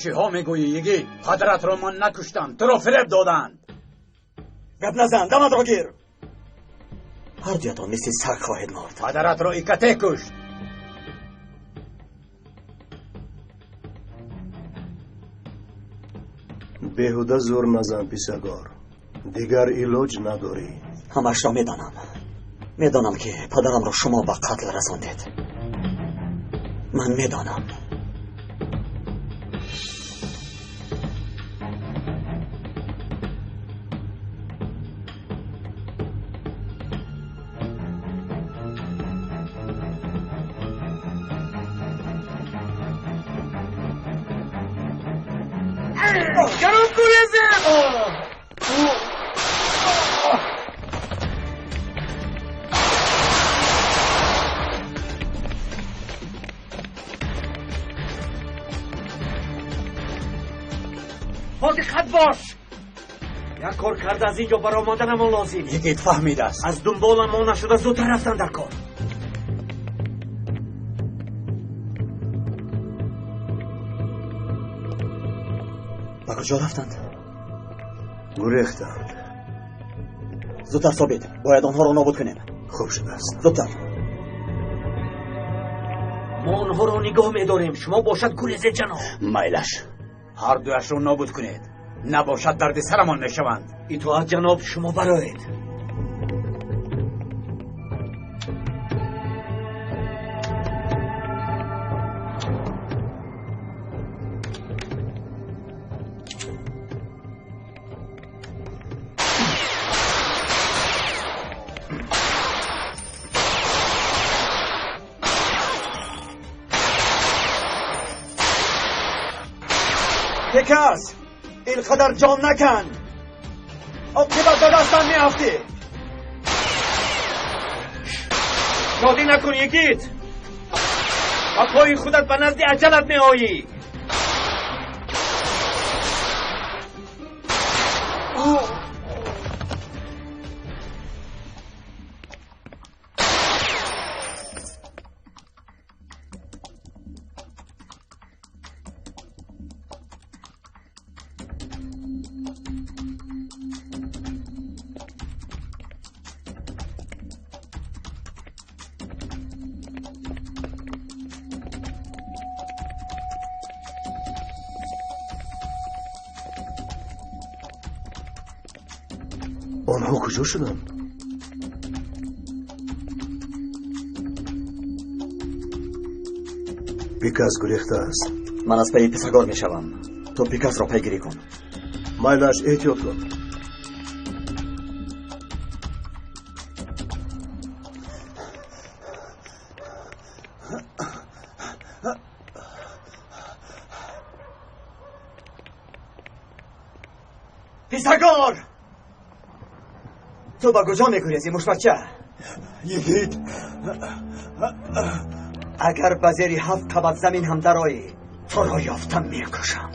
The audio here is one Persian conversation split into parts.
چی ها میگویی یگی؟ پدرت رو من نکشتم، تو رو فریب دادند. گپ نزن، دمت رو گیر. هر دیتان مثل سگ خواهد مرد. پدرت رو ایکته کشت. بیهوده زور نزن پیسگار، دیگر ایلاج نداری. همش را میدانم که پدرم را شما به قتل رساندید. من میدانم. گرم گوریزه! دقت باش. یک کار کرده از اینجا برآمدن ما لازم. یگید فهمیده است. از دنبال ما نشده زودتر رفتن در کار. به کجا رفتند؟ گریختند. زودتر ثابت، باید آنها را نابود کنیم. خوب شده است. زودتر. ما آنها را نگاه می‌داریم، شما باشد گریزه جناب. میلش، هر دویش رو نابود کنید، نباشد درد سرمان میشوند. اطاعت جناب، شما برایید. پیکاس، اینقدر جان نکن. عاقبت به دستم میافتی. شادی نکن یگید. با پای خودت به نزد اجلت می آیی. آنها کجا شدن؟ پیکاس گریخته است. من از پی پسگار میشوم، تو پیکاس را پیگیری کن. میلش احتیاط کن. پسگار! تو به کجا میگریزی مشبچه؟ یگید، اگر به زیر 7 قبض زمین هم درآیی تو را یافتم میکشم.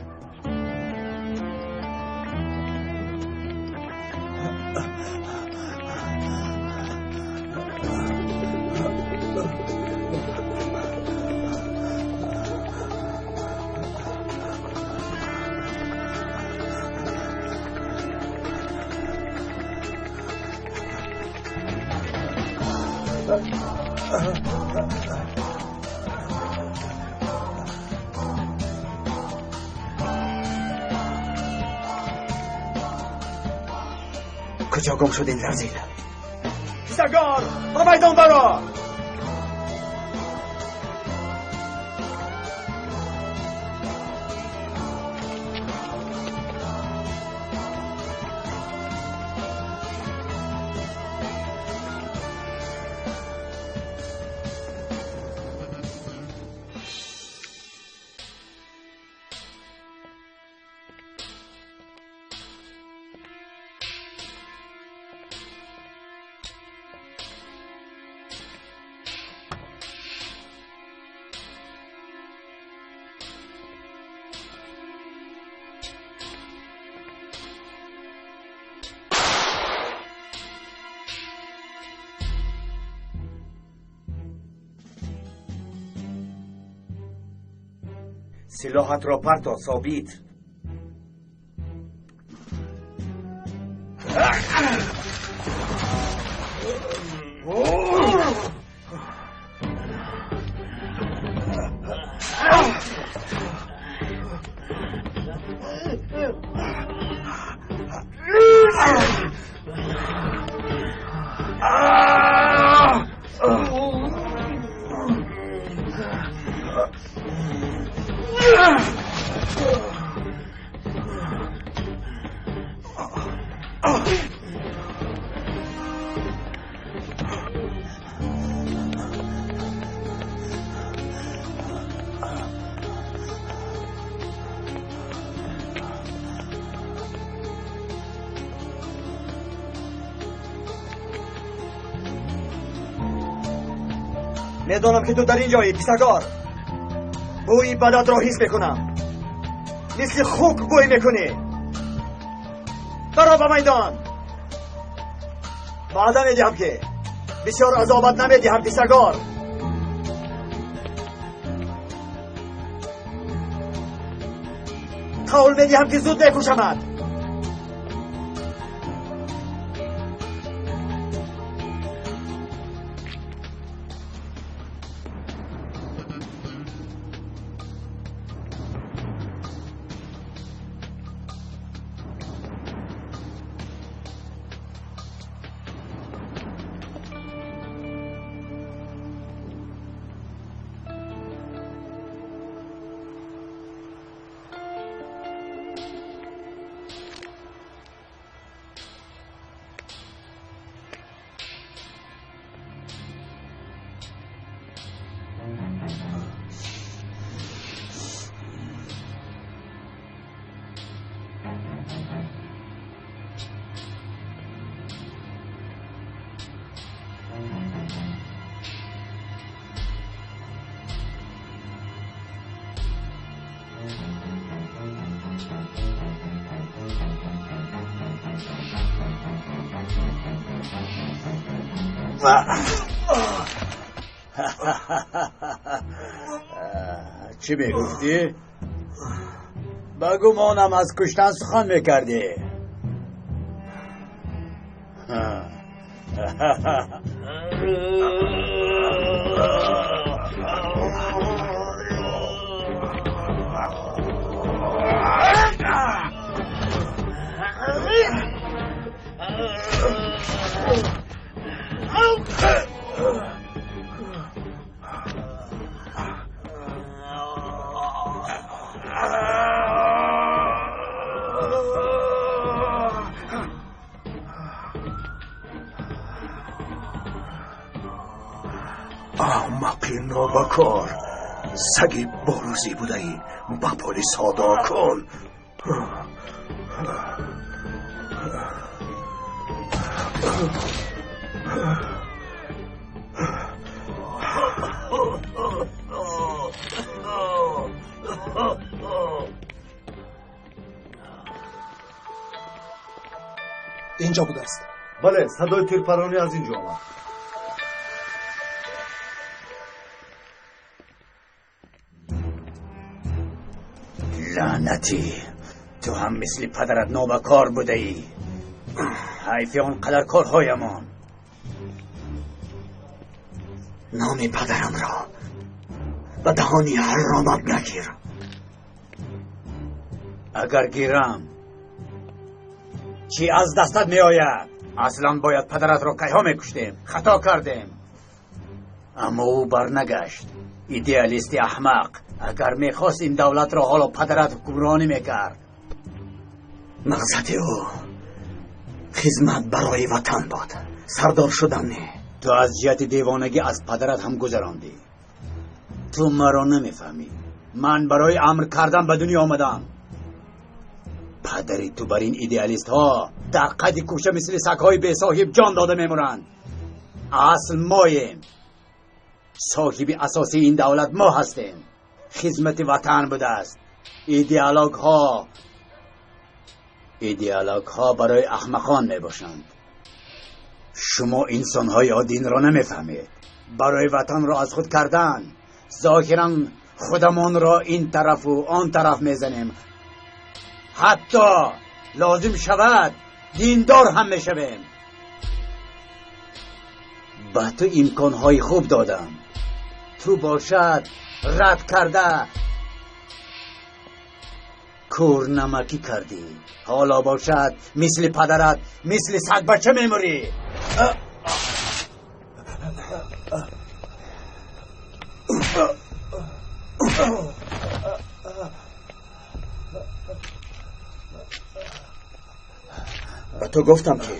کجا گم شد این رزیل؟ سگار به میدان برو! سلاحت را پرتا ثابت. میدانم که تو در اینجایی پیسگار. بوی بدت را حس میکنم. مثل خوک بوی میکنی. برو به میدان. وعده میدهم که بسیار عذابت نمیدهم پیسگار. قول میدهم که زود میکشمت. چی میگفتی؟ بگو مانم از کشتن سخن میکردی. احمقی نابکار، سگی بروزی بوده ای، با پلیس صدا کن. اینجا بوده است. بله، صدای تیرپرانی از اینجا آمد. لعنتی، تو هم مثل پدرت نابکار بوده ای. حیف آنقدر کارهایمان. نام پدرم را به دهانی حرامت نگیر. اگر گیرم چی از دستت می آید؟ اصلا باید پدرت را کیها می کشتیم. خطا کردیم. اما او برنگشت. ایدئالیستی احمق. اگر میخواست این دولت را حالا پدرت حکمرانی میکرد. مقصد او خدمت برای وطن بود، سردار شدن نه. تو از جهت دیوانگی از پدرت هم گذراندی. تو مرا نمیفهمی. من برای امر کردن به دنیا آمدم. پدری تو بر این ایدئالیست ها در قد کوشه مثل سگ‌های بی صاحب جان داده میمونند. اصل ماییم. صاحب اساسی این دولت ما هستیم. خدمت وطن بوده است. ایدئالوگ ها برای احمقان می باشند. شما انسان های عادی را نمی فهمید. برای وطن را از خود کردن، ظاهرا خودمون را این طرف و آن طرف میزنیم. حتی لازم شود دیندار هم میشویم. به تو امکانهای خوب دادم، تو باشد رد کرده کور نمکی کردی، حالا باشد مثل پدرت مثل سگ بچه میموری. به تو گفتم که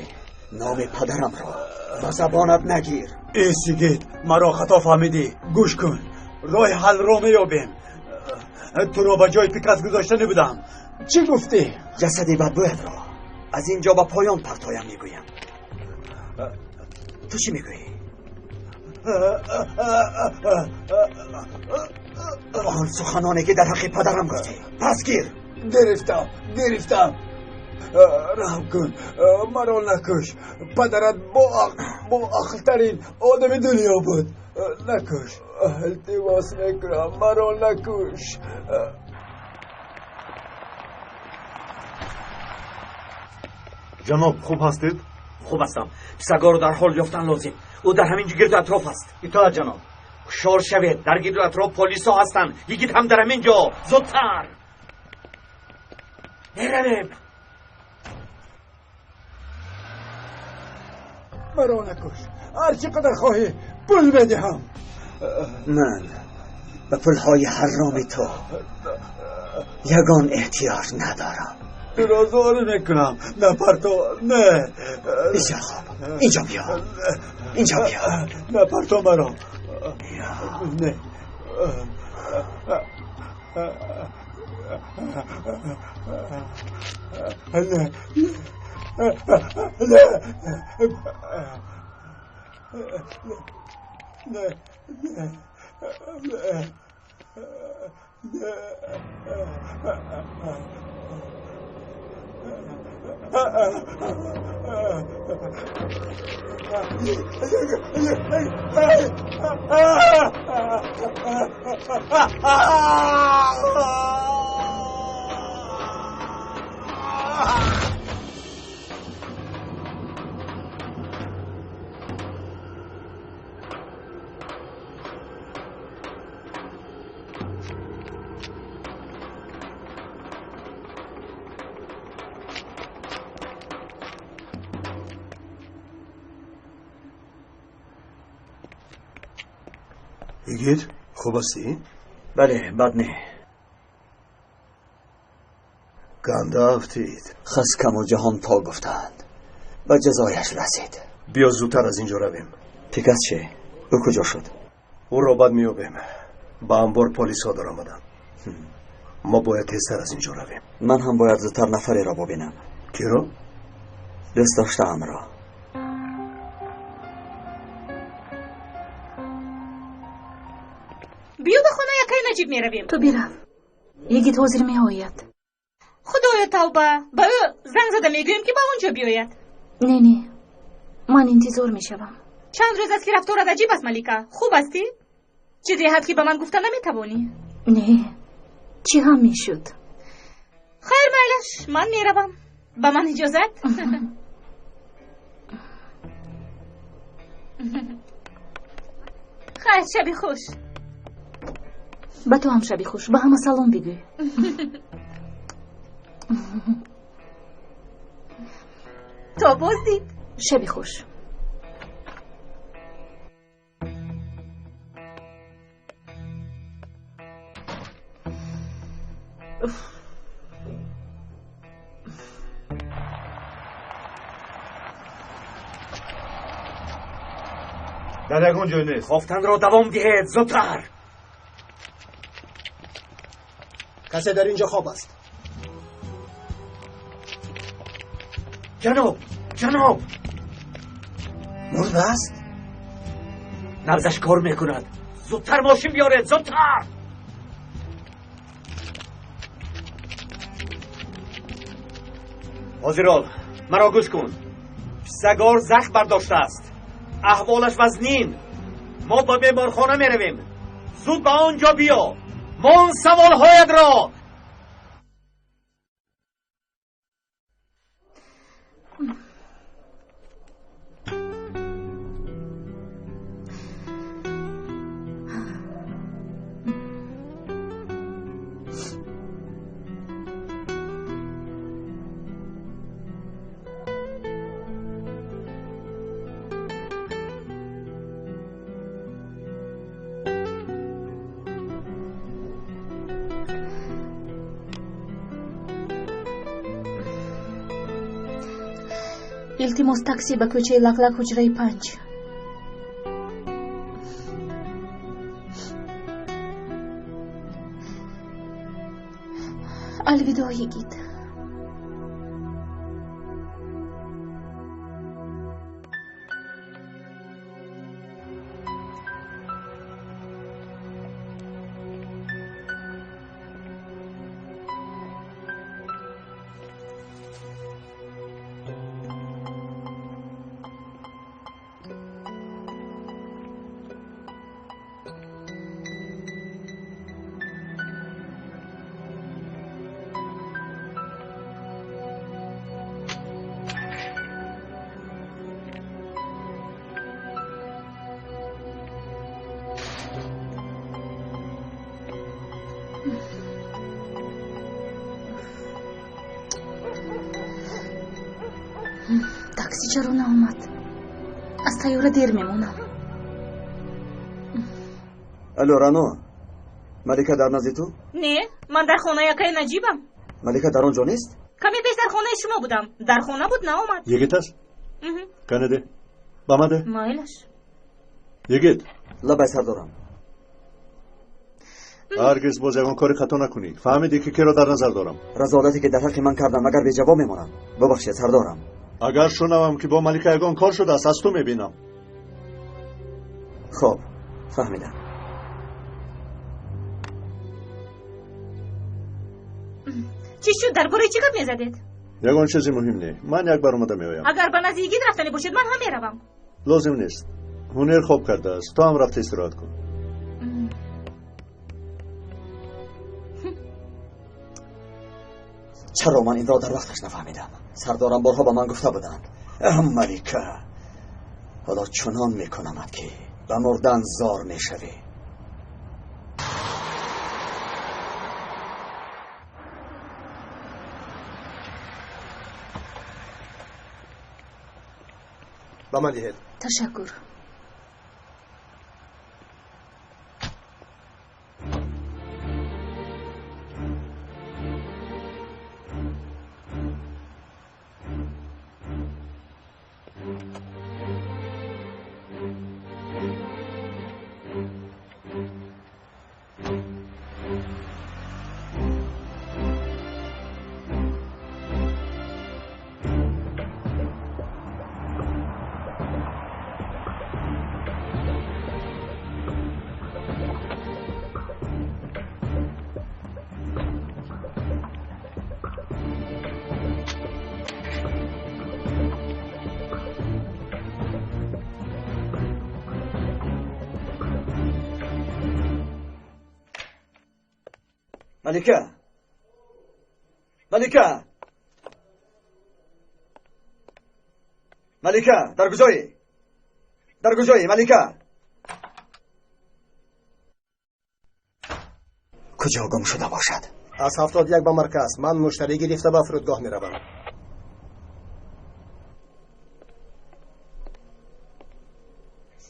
نام پدرم را به زبانت نگیر. ای سیگید، مرا خطا فهمیدی. گوش کن، راه حل را میابیم. تو را به جای پیکس گذاشته نبودم. چی گفتی؟ جسدی بدبویت را از اینجا به پایان پرتایم میگویم. تو چی میگویی؟ آن سخنانی که در حق پدرم گفتی پس گیر. گرفتم. رحم کن، مرا نکش. پدرت با عقل‌ترین آدم دنیا بود. نکش، التماس میکنم، مرا نکش. جناب خوب هستید؟ خوب هستم. سگا رو در حال یافتن لازم. او در همین گرد و اطراف است. اطاعت جناب. شور شوید، در گرد و اطراف پلیس ها هستن. یکیت هم در همینجا. زودتر میرویم. مرا نکش، هر چقدر خواهی پول بدهم. من به پولهای حرام تو یگان احتیاج ندارم. تو را زاری میکنم. نه پرتو، نه. بسیار خوب، اینجا بیا. نه پرتو مرا. نه. ایگید خوب هستی؟ بله، بد نه. گنده افتید. خسکم و جهان پا گفتند. به جزایش رسید. بیا زودتر از اینجا رویم. پیکس چه؟ او کجا شد؟ او را بعد میابیم. با انبار پلیس ها در آمدن. ما باید تیزتر از اینجا رویم. من هم باید زودتر نفری را ببینم. کی را؟ دوست داشتم را. بیو به خونه یکی نجیب می رویم. تو بیرم. یکی توزیر می آید. خدایا توبه. با او زنگ زده میگویم که با اونجا بیاید. نه من انتظار می شوم. چند روز است که رفتارت عجیب است ملیکا. خوب هستی؟ چیزی هست که به من گفتن نمیتوانی؟ نه، چی هم می شد؟ خیر میلش، من می روم. به من اجازت؟ خیر، شبی خوش. به تو هم شبی خوش. به همه سلام بگوی. تا بازدید. شبی خوش. در یکون جای نیست. خفتن را دوام دهید. زودتر. کسی در اینجا خواب است؟ جناب مرده است؟ نبزش کار میکند. زودتر ماشین بیارید. زودتر. حاضرال مرا گوش کن. سگار زخم برداشته است. احوالش وزنین. ما با بیمارخانه میرویم. زود به آنجا بیا. جوان سوالهایت را. التماس تاکسی به کوچه لقلق حجره 5. الوداع یگید. تاکسی چرا نامد؟ از طیاره دیر میمونم. الو رانو، ملکه در نزد تو؟ نه، من در خانه یکای نجیبم. ملکه در اونجا نیست؟ کمی پیش در خانه شما بودم. در خانه بود نامد. یگیت است؟ کنده؟ بامده؟ مایلش. یگیت لبای سر دارم. هرگز باز یکان کاری خطا نکنی. فهمیدی که کی را در نظر دارم؟ رضالتی که در حق من کردم اگر به جواب میمانم ببخشید سردارم. اگر شنوم که با ملکه یگان کار شده است از تو میبینم. خب فهمیدم. چی شد؟ درباره چی گپ میزدید؟ یگان چیزی مهم نه. من یک بار اومده میایم. اگر به نزدیکی رفتنی باشید من هم میروم. لازم نیست. هنر خوب کرده است. تو هم رفت استراحت کن. چرا من این را در وقتش نفهمیدم؟ سردارم بارها با من گفته بودند ملکه حالا چنان میکنمت که به مردن زار میشوی. با من دیهد. تشکر. ملکه ملکه ملکه در کجایی؟ در کجایی ملکه؟ کجا گم شده باشد؟ از 71 با مرکز. من مشتری گرفته به فرودگاه میروم.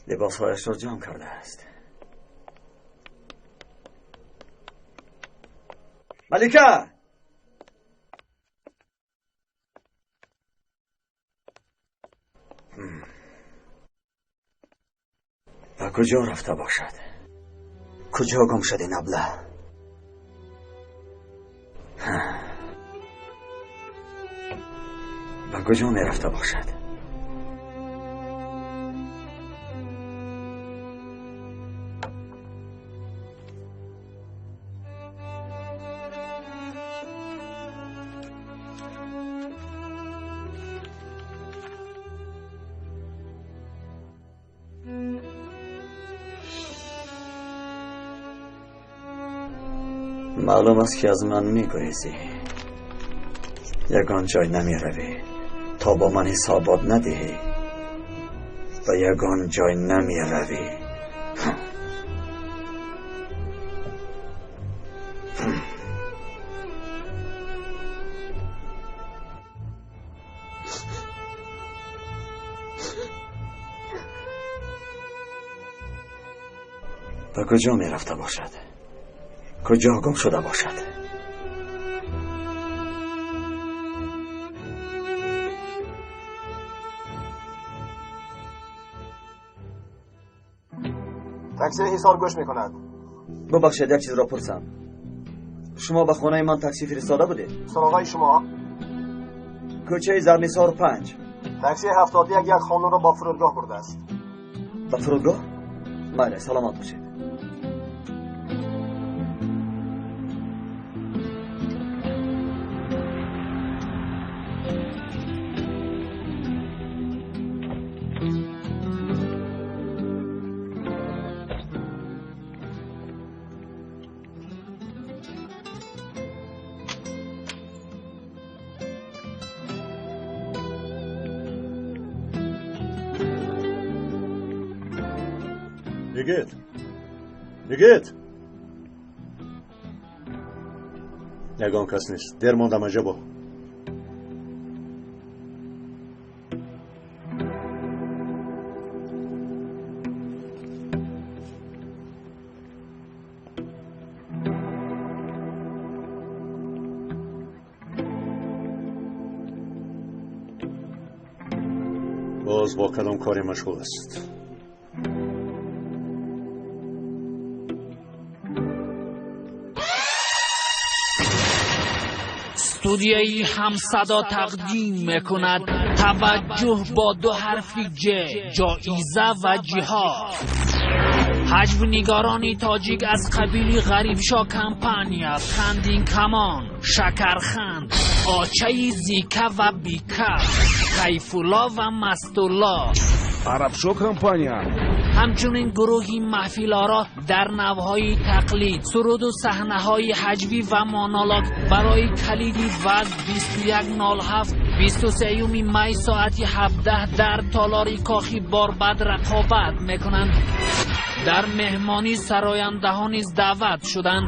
لباسهایش را جمع کرده است. ملکه و کجا رفته باشد؟ کجا گم شده نبله؟ و کجا می رفته باشد؟ معلوم است که از من میگریزی. یگان جای نمیروی تا با من حسابات ندهی و یگان جای نمیروی. به کجا می رفته باشد؟ کجا گم شده باشد؟ تاکسی حصار گوش میکند. ببخشید یک چیز را پرسم. شما به خانه من تاکسی فرستاده بودید؟ سراغای شما کوچه زرنیسار 5. تاکسی 71 یک خانم را با فرودگاه برده است. به فرودگاه؟ بله، سلامت باشید. نگید یگان کس نیست. دیر ماندم عجبا. باز با کدام کاری مشغول است؟ استودیوی همصدا تقدیم میکند توجه با 2 حرفی ج، جایزه و جهاد. حجب نگارانی تاجیک از قبیل غریبشا کمپانیا، خندین کمان، شکرخند، آچه زیکه و بیکه، کیفولا و مستولا. عربشو کمپانیا. همچنین گروهی محفل‌آرا در نوهای تقلید، سرود و صحنه‌های حجوی و مونولوگ برای کلیدی وزن 2107 23 می ساعتی 17 در تالاری کاخی باربد رقابت میکنند. در مهمانی سراینده ها نیز دعوت شدند.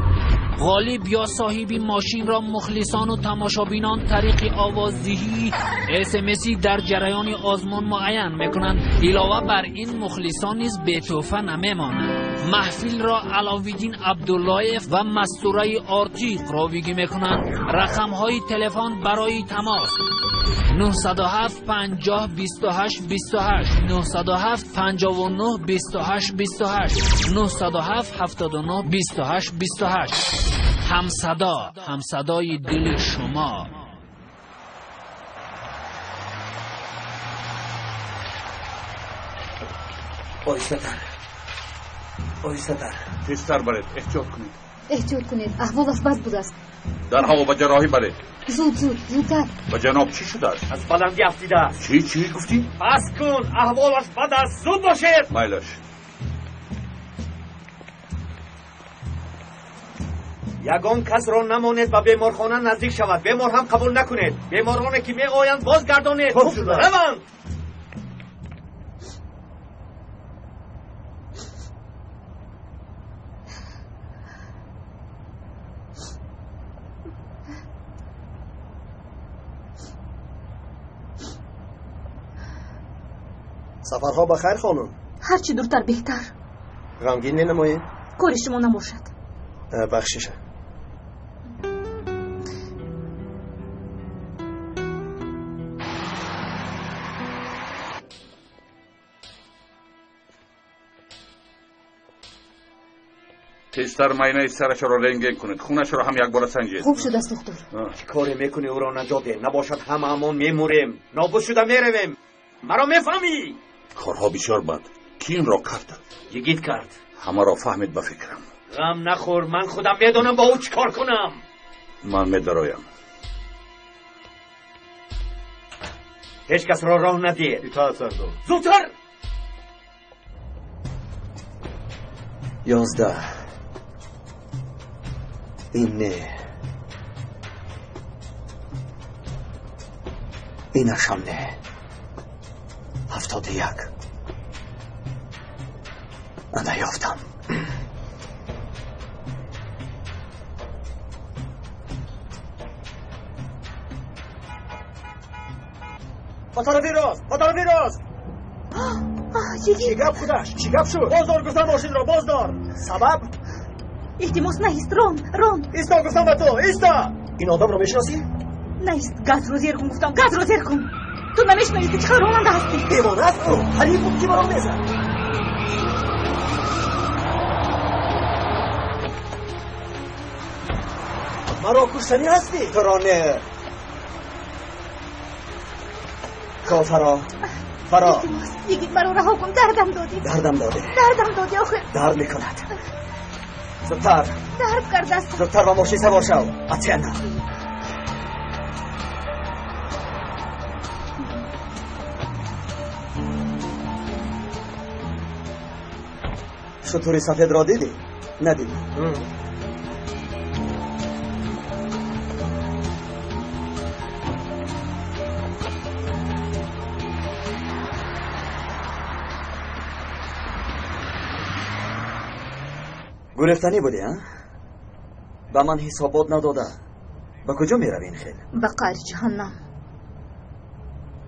غالب یا صاحبی ماشین را مخلصان و تماشابینان طریق آوازدهی اسمسی در جریان آزمون معین میکنند. علاوه بر این مخلصان نیز بی تحفه نمیمانند. محفل را علاوالدین عبداللایف و مستوره آرتیق راویگی میکنند. رقم های تلفن برای تماس 907 50 28 28 907 59 28 28 907 79 28 28. همصدا، همصدای دل شما. آیستتر تیزتر برید. احتیاط کنید. احوالش بد بود است. در هوا به جراحی برید. زودتر. به جناب چی شده است؟ از بلندی افتیده است. چی گفتی؟ بس کن، احوالش بد است. زود باشید. مایلش. یگان کس را نمانید و بیمارخانه نزدیک شود. بیمار هم قبول نکنید. بیمارانی که می آیند بازگردانید. خوب شده. روند. سفرها بخیر خانم. هرچی دورتر بهتر. غمگین نمایید. کاری شما نباشد. بخشیشه. تیزتر ماینه سرش را رنگین کنید. خونش را هم یک بار سنجید. خوب شده است دکتر. چی کاری میکنی او را نجات ده؟ نباشد همه همون میموریم. نابود شده میرویم. مرا میفهمی؟ کارها بسیار بد. کی این را کرد؟ یگید کرد. همه را فهمید به فکرم. غم نخور، من خودم میدونم با او چی کار کنم. من میدرایم. هیچ کس را راه ندید. اطاعت سردار. زودتر. 11 این نه، اینشم نه. 71 انا یافتم. با طرف راست. چی گپ خودش؟ چی گپ شد؟ بازدار گفتم ماشین را بازدار. سبب؟ احتماس نیست. رون ایستا گفتم به تو، ایستا. این آدم را میشناسی؟ نیست. گاز رو زیر کن گفتم. گاز رو زیر کن. تو نمیشناسی چقدر روننده هستی. دیوانه است او. حریف بود که مرا میزد. مرا کشتنی هستی؟ فرانه فرا یکی مرا رها کن. دردم دادی آخه. درد میکند. زودتر درد کرده است. زودتر با ماشین سوار شو. اتینا شطوری سفید را دیدی؟ ندیدی؟ گرفتنی بودی ها؟ به من حسابات نداده. به کجا می روی این خیل؟ به قعر جهنم.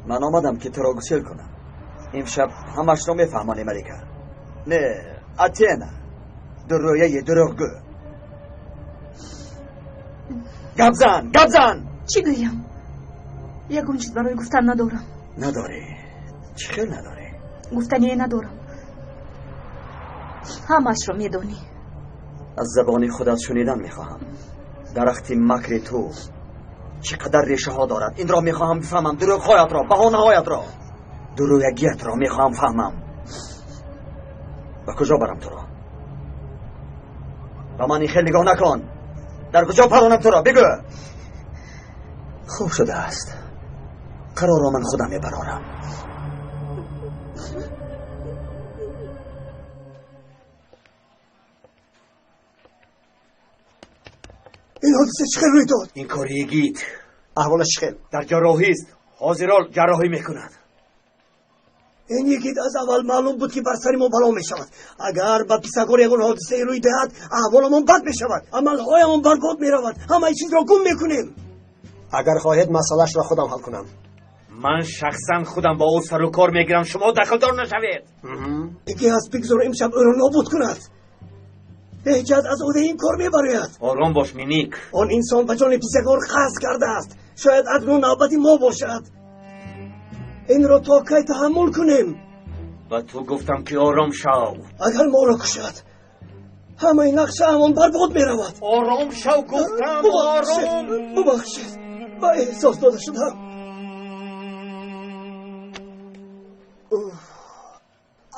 من آمدم که تو را گسیل کنم. امشب همش را میفهمانی ملیکه. نه اتینا در رویه دروغگو. گپ زن. چی گویم؟ یکم چیز برای گفتن ندارم. نداری؟ چی خیل نداری؟ گفتنی ندارم. همش رو میدونی. از زبان خودت شنیدن میخواهم. درختی مکر تو چقدر ریشه ها دارد. این را میخواهم بفهمم. دروغ هایت را، بهانه هایت را، دروغگیت را میخواهم فهمم. به کجا برم تو را؟ به من این خیلی نگاه نکن. در کجا پرانم تو را؟ بگو. خوب شده است. قرار من خودم میبرارم. این حادثه چه روی داد؟ این کاری گیت احوالش چه؟ در جراحی است. حاضرال جراحی میکند. این یکی از اول معلوم بود که بر سر ما بلا می شود. اگر با پیساگور یکون حادثه روی دهد احوالمون بد می شود. عملهایمون برباد می رود. همه چیز را گم میکنیم. اگر خواهید مسئلهش را خودم حل کنم. من شخصا خودم با او سر و کار میگیرم. شما دخلدار نشوید. یکی از بگذار امشب او را نابود کند. هیچ از عهده این کار میبراید. آرام باش مینیک. آن انسان به جان پیساگور قصد کرده است. شاید اکنون نوبت ما باشد. این را تا کی تحمل کنیم؟ و تو گفتم که آرام شو. اگر ما را کشد همه این نقشه همون برباد می رود. آرام شو گفتم. آرام. ببخشید با احساس داده شدم.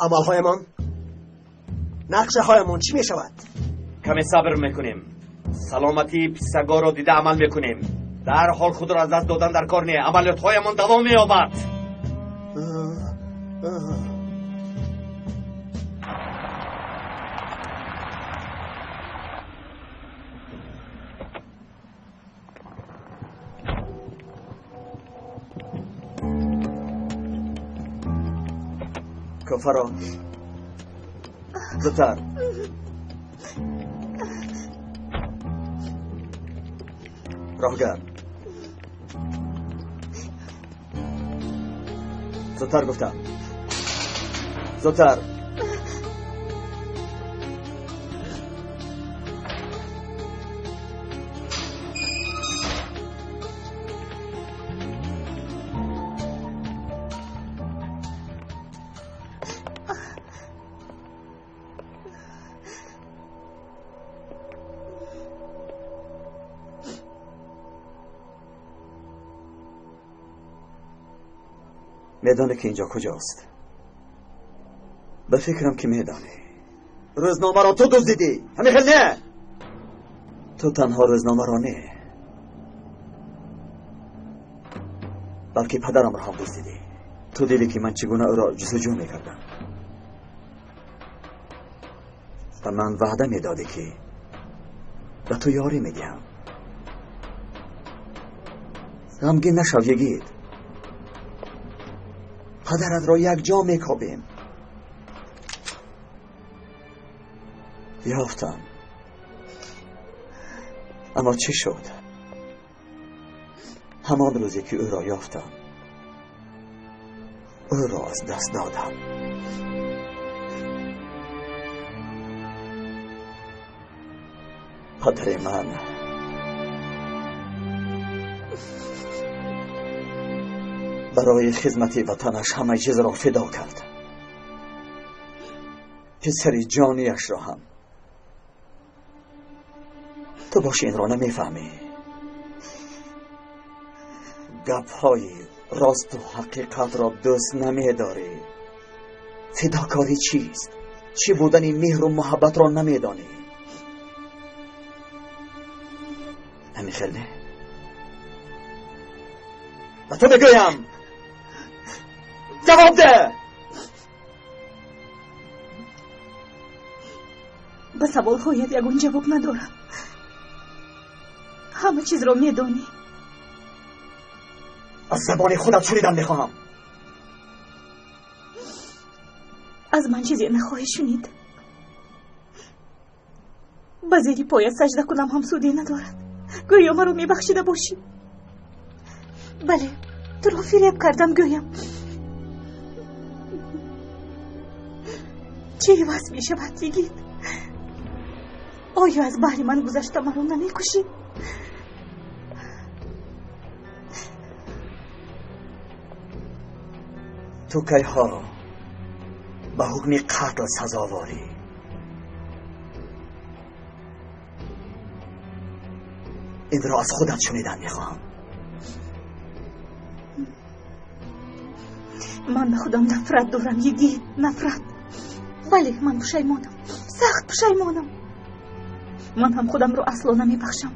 عملهایمان، نقشه هایمان چی می شود؟ کمی صبر میکنیم. سلامتی پیسگاه را دیده عمل میکنیم. در حال خود را از دست دادن در کار نیست. عملیات هایمان دوام مییابد. کفرا زودتر. راهگر زودتر گفتم. زودتر. میدانه که اینجا کجاست؟ به فکرم که میدانه. روزنامه را تو دزدیدی. همین خیلی نه. تو تنها روزنامه را نه، بلکه پدرم را هم دزدیدی. تو دیدی که من چگونه او را جستجو میکردم و من وعده میدادی که به تو یاری میدیم. غمگین نشو یگید. پدرت را یک جا میکابیم. یافتم. اما چی شد؟ همان روزی که او را یافتم او را از دست دادم. پدر من برای خدمت وطنش همه چیز را فدا کرد. پسر جانیش را هم. تو باشی این را نمیفهمی. گپ‌های راست و حقیقت را دوست نمیداری. فداکاری چیست؟ چی بودن مهر و محبت را نمیدانی. نمیخیلی؟ و تو بگویم جواب ده. به سوال هایت یگون جواب ندارم. همه چیز را میدانی. از زبان خودت شنیدن میخواهم. از من چیزی نخواهی شنید. به زیر پایت سجده کنم هم سودی ندارد. گویا مرا میبخشیده باشی. بله، تو را فریب کردم گویم. چه عوض میشود یگید؟ آیا از بحر من گذشته مرا نمیکشی؟ تو که ها به حکم قتل سزاواری. این را از خودت شنیدن میخواهم. من به خودم نفرت دارم یگید، نفرت. بله، من پشیمانم، سخت پشیمانم. من هم خودم رو اصلا نمیبخشم.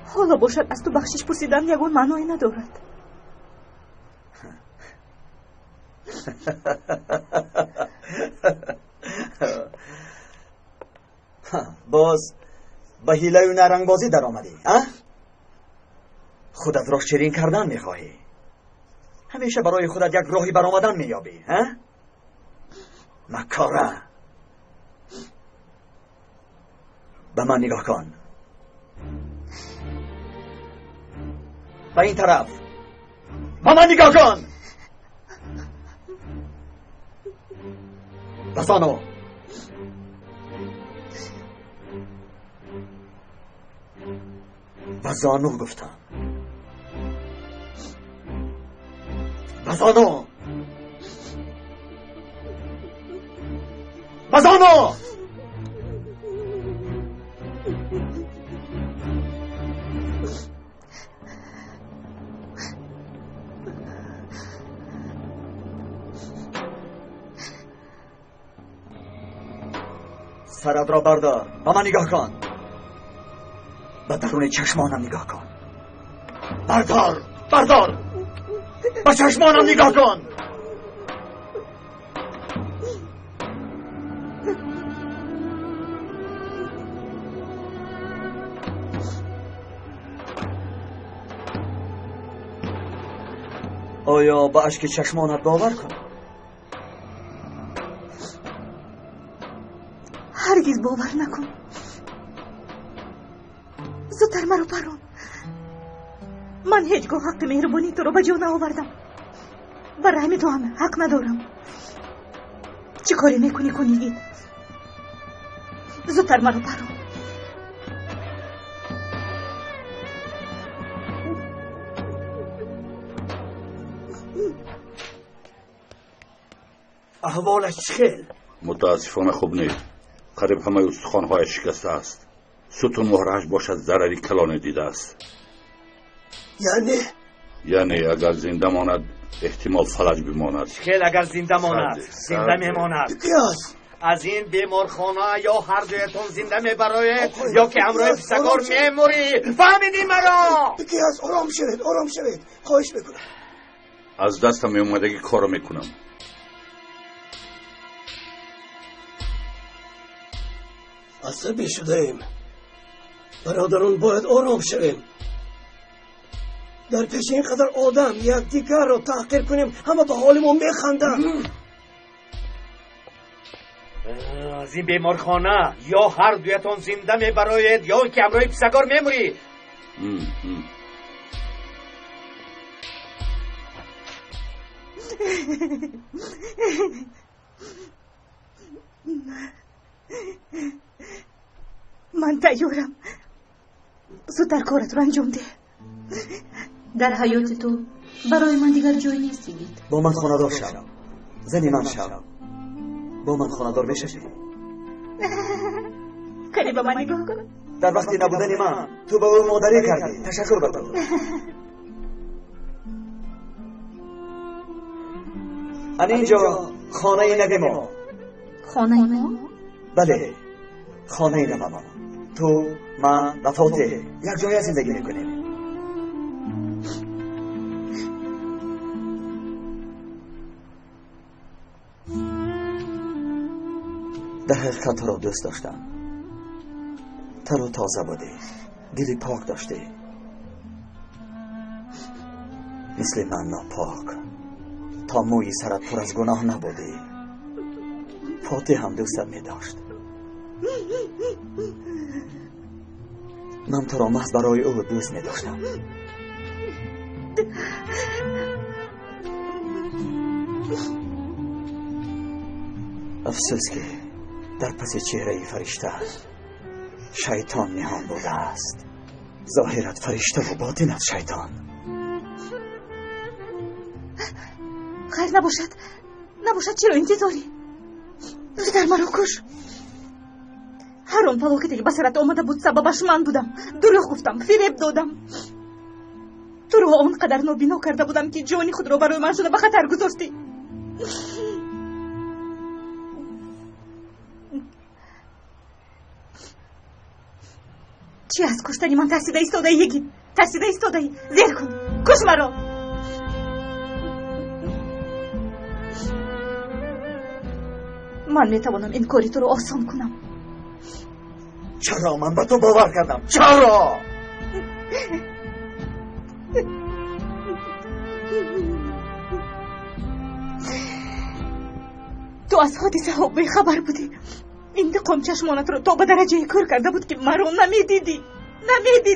حالا باشد از تو بخشش پرسیدن یگون معنی ندارد. باز به حیله و نرنگبازی در آمدی. خودت را شیرین کردن میخواهی. همیشه برای خودت یک راهی برآمدن مییابی. مکاره. به من نگاه کن. به این طرف. به من نگاه کن. بسانو. بزانو گفتم. بزانو. بزانو. سرت را بردار. به من نگاه کن. به درون چشمانم نگاه کن. بردار. بردار. به چشمانم نگاه کن. آیا به اشک چشمانت باور کن؟ هرگز باور نکن. زودتر مرا پران. من هیچگاه حق مهربانی تو رو به جا نآوردم. برای همین تو هم حق ندارم. چی کاری میکنی کنیگید؟ زودتر مرا پران. احوالش چخیل؟ متاسفانه خوب نیست. قریب همه استخوان‌های شکسته است. ستون مهرش باشد ضرری کلانه دیده است. یعنی اگر زنده ماند احتمال فلج بماند. خیلی اگر زنده ماند زنده میماند. از این بیمارخانه یا هر دویتون زنده میبراید یا که همراه پسگار میموری. فهمیدی مرا؟ بکیاز آرام شوید، آرام شوید. خواهش میکنم. از دستم اومدگی کارو میکنم. عصبی شده ایم. برادران باید آرام شویم. در پیش اینقدر آدم یکدیگر را تحقیر کنیم، همه به حال ما میخندن. از این بیمارخانه یا هر دویتان زنده میبراید یا که امروی پسگار میموری. من تیارم. زودتر کارت رو انجام ده. در حیات تو برای من دیگر جای نیستی. با من خانه‌دار شو. زنی من شو. با من خانه‌دار بشی. کلی به من نگاه کن. در وقتی نبودن من تو به او مادری کردی. تشکر به تو. اینجا خانه نوی ما. خانه ما؟ بله، خانه نوی ما. تو، من و فاتح یک جای زندگی میکنیم. در حقیقت تو را دوست داشتم. تر و تازه بودی، دلی پاک داشتی، مثل من ناپاک. تا موی سرت پر از گناه نبودی. فاتح هم دوستت می داشت. من تو را محض برای او دوست می داشتم. افسوس که در پس چهره فرشته شیطان نهان بوده است. ظاهرت فرشته و باطنت شیطان. خیر نباشد چرا انتظاری؟ در مرا کش. هر اون فلاکتی که بسرت آمده بود سببش من بودم. دروغ گفتم، فریب دادم. تو رو آنقدر نابینا کرده بودم که جانی خود رو برای من شده به خطر گذاشتی. چی از کشتنی من ترسیده ایستاده یگی؟ ترسیده ایستاده زیر کن، کش مرا. من میتوانم این کاری تو رو آسان کنم. چرا من به تو باور کردم؟ چرا؟ تو از حادثه ها خبر بودی. انتقام چشمانت رو تا به درجه کار کرده بود که مرا نمیدیدی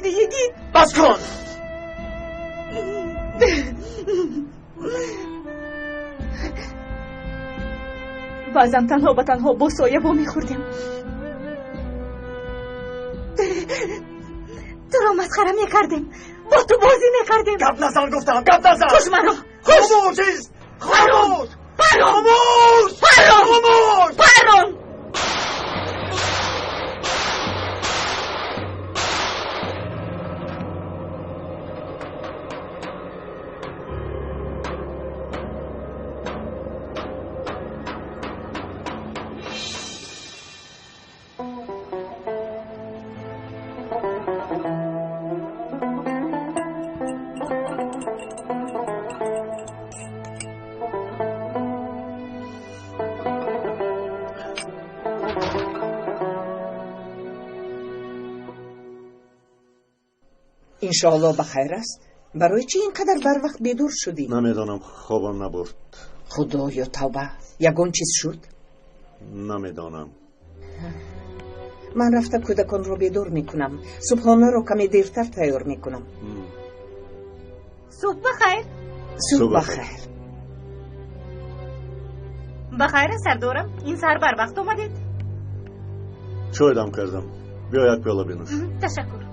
یگی. بس کن. بعضا تنها به تنها با سایه با میخوردیم. تو را مسخره میکردیم، با تو بازی میکردیم. گپ نزن گفتم، گپ نزن. کش مرا، خاموش است. خاموش. پرون. انشاءالله بخیر است. برای چی اینقدر بر وقت بیدور شدی؟ نمیدانم، خوابم نبرد. خدایا توبه، یگان چیز شد؟ نمیدانم. من رفته کودکان رو بیدور میکنم. صبحانه رو کمی دیرتر تیار میکنم. صبح بخیر. صبح بخیر. بخیر سردارم، این سر بر وقت آمدید. چای دم کردم، بیا یک پیاله بنوش. تشکر.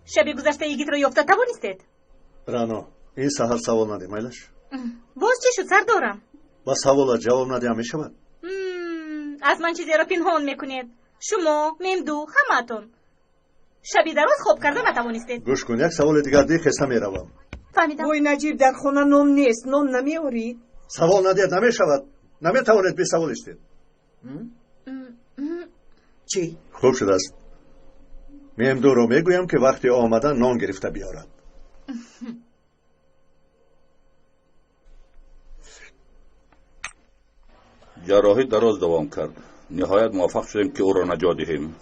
شبی گذشته یگیت رو یافته توانستید؟ رانا، این سحر سوال نده میلش. باز چی شد سردارم؟ با سوالات جواب نده همیشه شود. از من چیزی را پنهان میکنید. شما، ممدو، همتون شبی دراز خواب کرده نتوانستید. گوش کن، یک سوال دیگر دی خسته میروم. فهمیدم. وای نجیب، در خانه نام نیست. نام نمیارید؟ سوال نده نمیشود. نمیتوانید بی سوال استید. چی؟ خوب شده است. مهمدو رو میگویم که وقتی آمدن نان گرفته بیارد. جراحی دراز دوام کرد. نهایت موفق شدیم که او را نجات دهیم.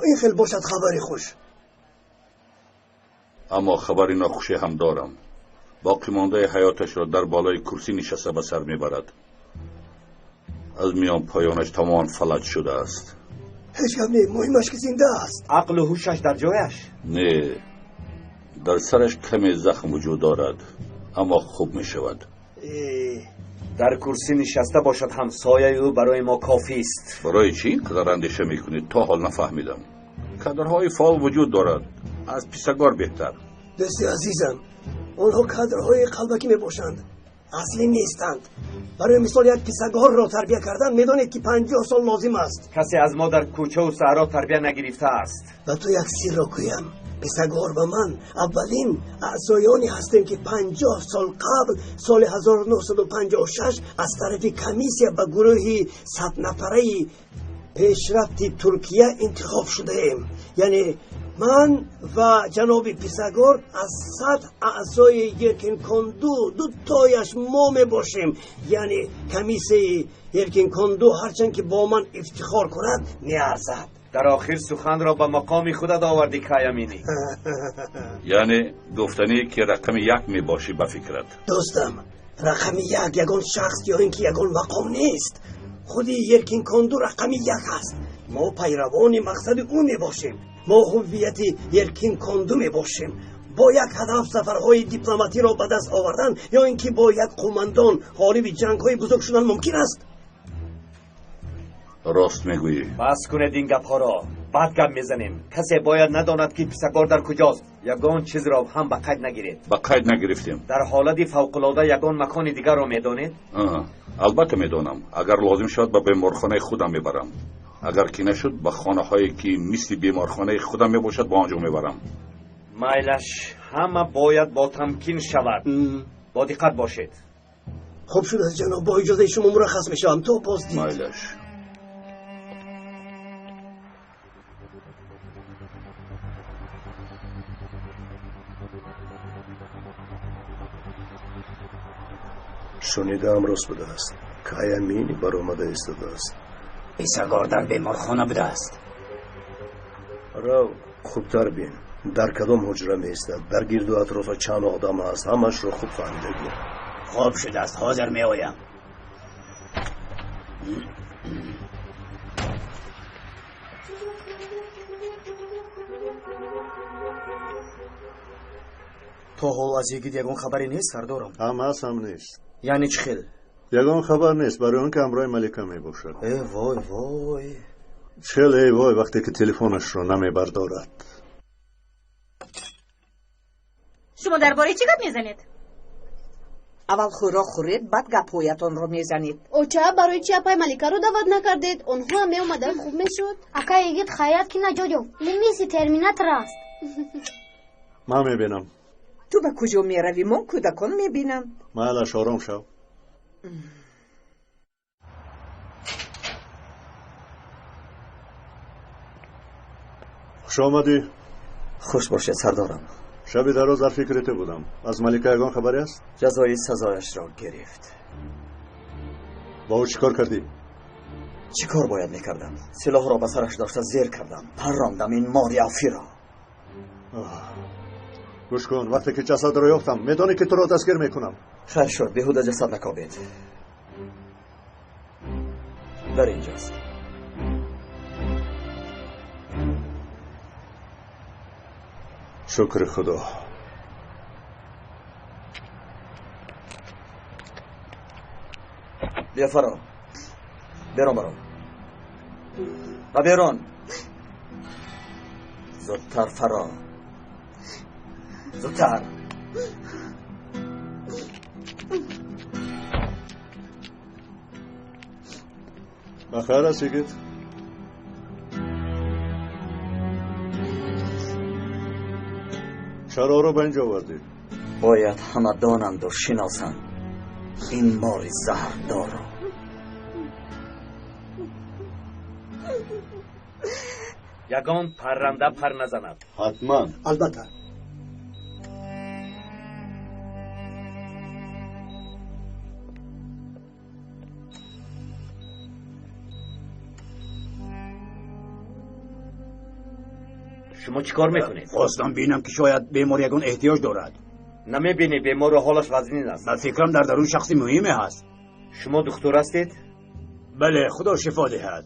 این خیلی باشد خبری خوش. اما خبری ناخوشی هم دارم. باقی مانده حیاتش را در بالای کرسی نشسته به سر میبرد. از میان پایانش تمام فلج شده است. هیچ کم نیم، مهمش که زنده است. عقل و هوشش در جایش؟ نه، در سرش کمی زخم وجود دارد، اما خوب می شود. در کرسی نشسته باشد هم سایه او برای ما کافی است. برای چی قدر اندیشه میکنید؟ تا حال نفهمیدم. کادرهای فعال وجود دارد، از پیسگار بهتر. دستی عزیزم، آنها کادرهای قلبکی می باشند، اصلی نیستند. برای مثال یک پیسگار را تربیت کردن میدانید که 50 سال لازم است. کسی از ما در کوچه و صحرا تربیت نگرفته است. و تو یک سیر را گویم، پیسگار و من اولین اعضایانی هستیم که 50 سال قبل سال 1956 از طرف کمیسیا به گروه 100 نفره پیشرفت ترکیه انتخاب شده ایم. یعنی من و جناب پیسگار از 100 اعضای یرکین کندو دو تایش ما می باشیم. یعنی کمیسه یرکین کندو هرچند که با من افتخار کند می ارزد. در آخر سخن را به مقام خودت آوردی کایمینی. یعنی گفتنی که رقم 1 می باشی به فکرت. دوستم، رقم 1 یگان شخص یا اینکه یگان مقام نیست. خودی یرکین کندو رقم 1 هست. ما پیروان مقصد اون می باشیم. ما هویت یرکین کندو می باشیم. با یک هدف سفرهای دیپلماتی را به دست آوردن یا اینکه با یک قماندان غالب جنگ‌های بزرگ شدن ممکن است. راست میگویی. بس کنید این گپ‌ها را. بعد گپ میزنیم. کسی باید نداند که پیسگار در کجاست. یگان چیز را هم به قید نگیرید. به قید نگرفتیم. در حالت فوق‌العاده یگان مکان دیگر را میدانید؟ البته میدانم. اگر لازم شد به بیمارخانه خودم میبرم. اگر که نشد به خانه هایی که مثل بیمارخانه خودم میباشد با آنجا میبرم. مایلش همه باید با تمکین شود. با دقت باشید. خوب شد از جناب، با اجازه شما مرخص میشم. تو باز دید. مایلش. شنیدم راست بوده است. کایمینی بر آمده ایستاده است. پیسگار در بیمارخانه بوده است. رو خوبتر بین. در کدام حجره می ایستد؟ در گرد و اطراف چند آدم است؟ همش رو خوب فهمیده بین. خوب شده است، حاضر می آیم. تو حال از یگید یگان خبری نیست سردارم؟ هم هست هم نیست. یعنی چه خیل؟ یگان خبر نیست، برای اون که همراه ملکه می باشد. ای وای وای. چل ای وای وقتی که تلفنش رو نمی بردارد. شما درباره چی گپ میزنید؟ اول خوراک خورید بعد گپ‌هایتان رو میزنید. اوچه برای چی اپای ملکه رو دعوت نکردید؟ اونها هم اومدن خوب میشد. اکا یگید خیاط کی نجاجو لیمیسی ترمیناتر است. من میبینم. تو به کجا میروی؟ من کودکان میبینم. مالش آرام شو. خوش آمدی. خوش باشید سردارم. شبی دراز در فکرت بودم. از ملکه یگان خبری است؟ جزای سزایش را گرفت. با او چیکار کردی؟ چیکار باید میکردم؟ سلاح را به سرش داشته زیر کردم. پراندم این ماری افی را. گوش کن، وقتی که جسد را یافتم میدانی که تو را دستگیر میکنم. خیر شد، بیهوده جسد نکابید. در اینجاست. شکر خدا. بیا فرا. بیرون برو. و بیرون. زودتر فرا. زودتر. بخیر است یگید؟ چرا رو به اینجا آوردی؟ باید همه دانند و شناسند این مار زهردار را. یگان پرنده پر نزند. حتما. البته. شما چیکار میکنید؟ خواستم بینم که شاید بیمار یگان احتیاج دارد. نمیبینی بیمار و حالش وزنین است. من فکرم در درون شخصی مهمه هست. شما دکتر هستید؟ بله، خدا شفا دهد.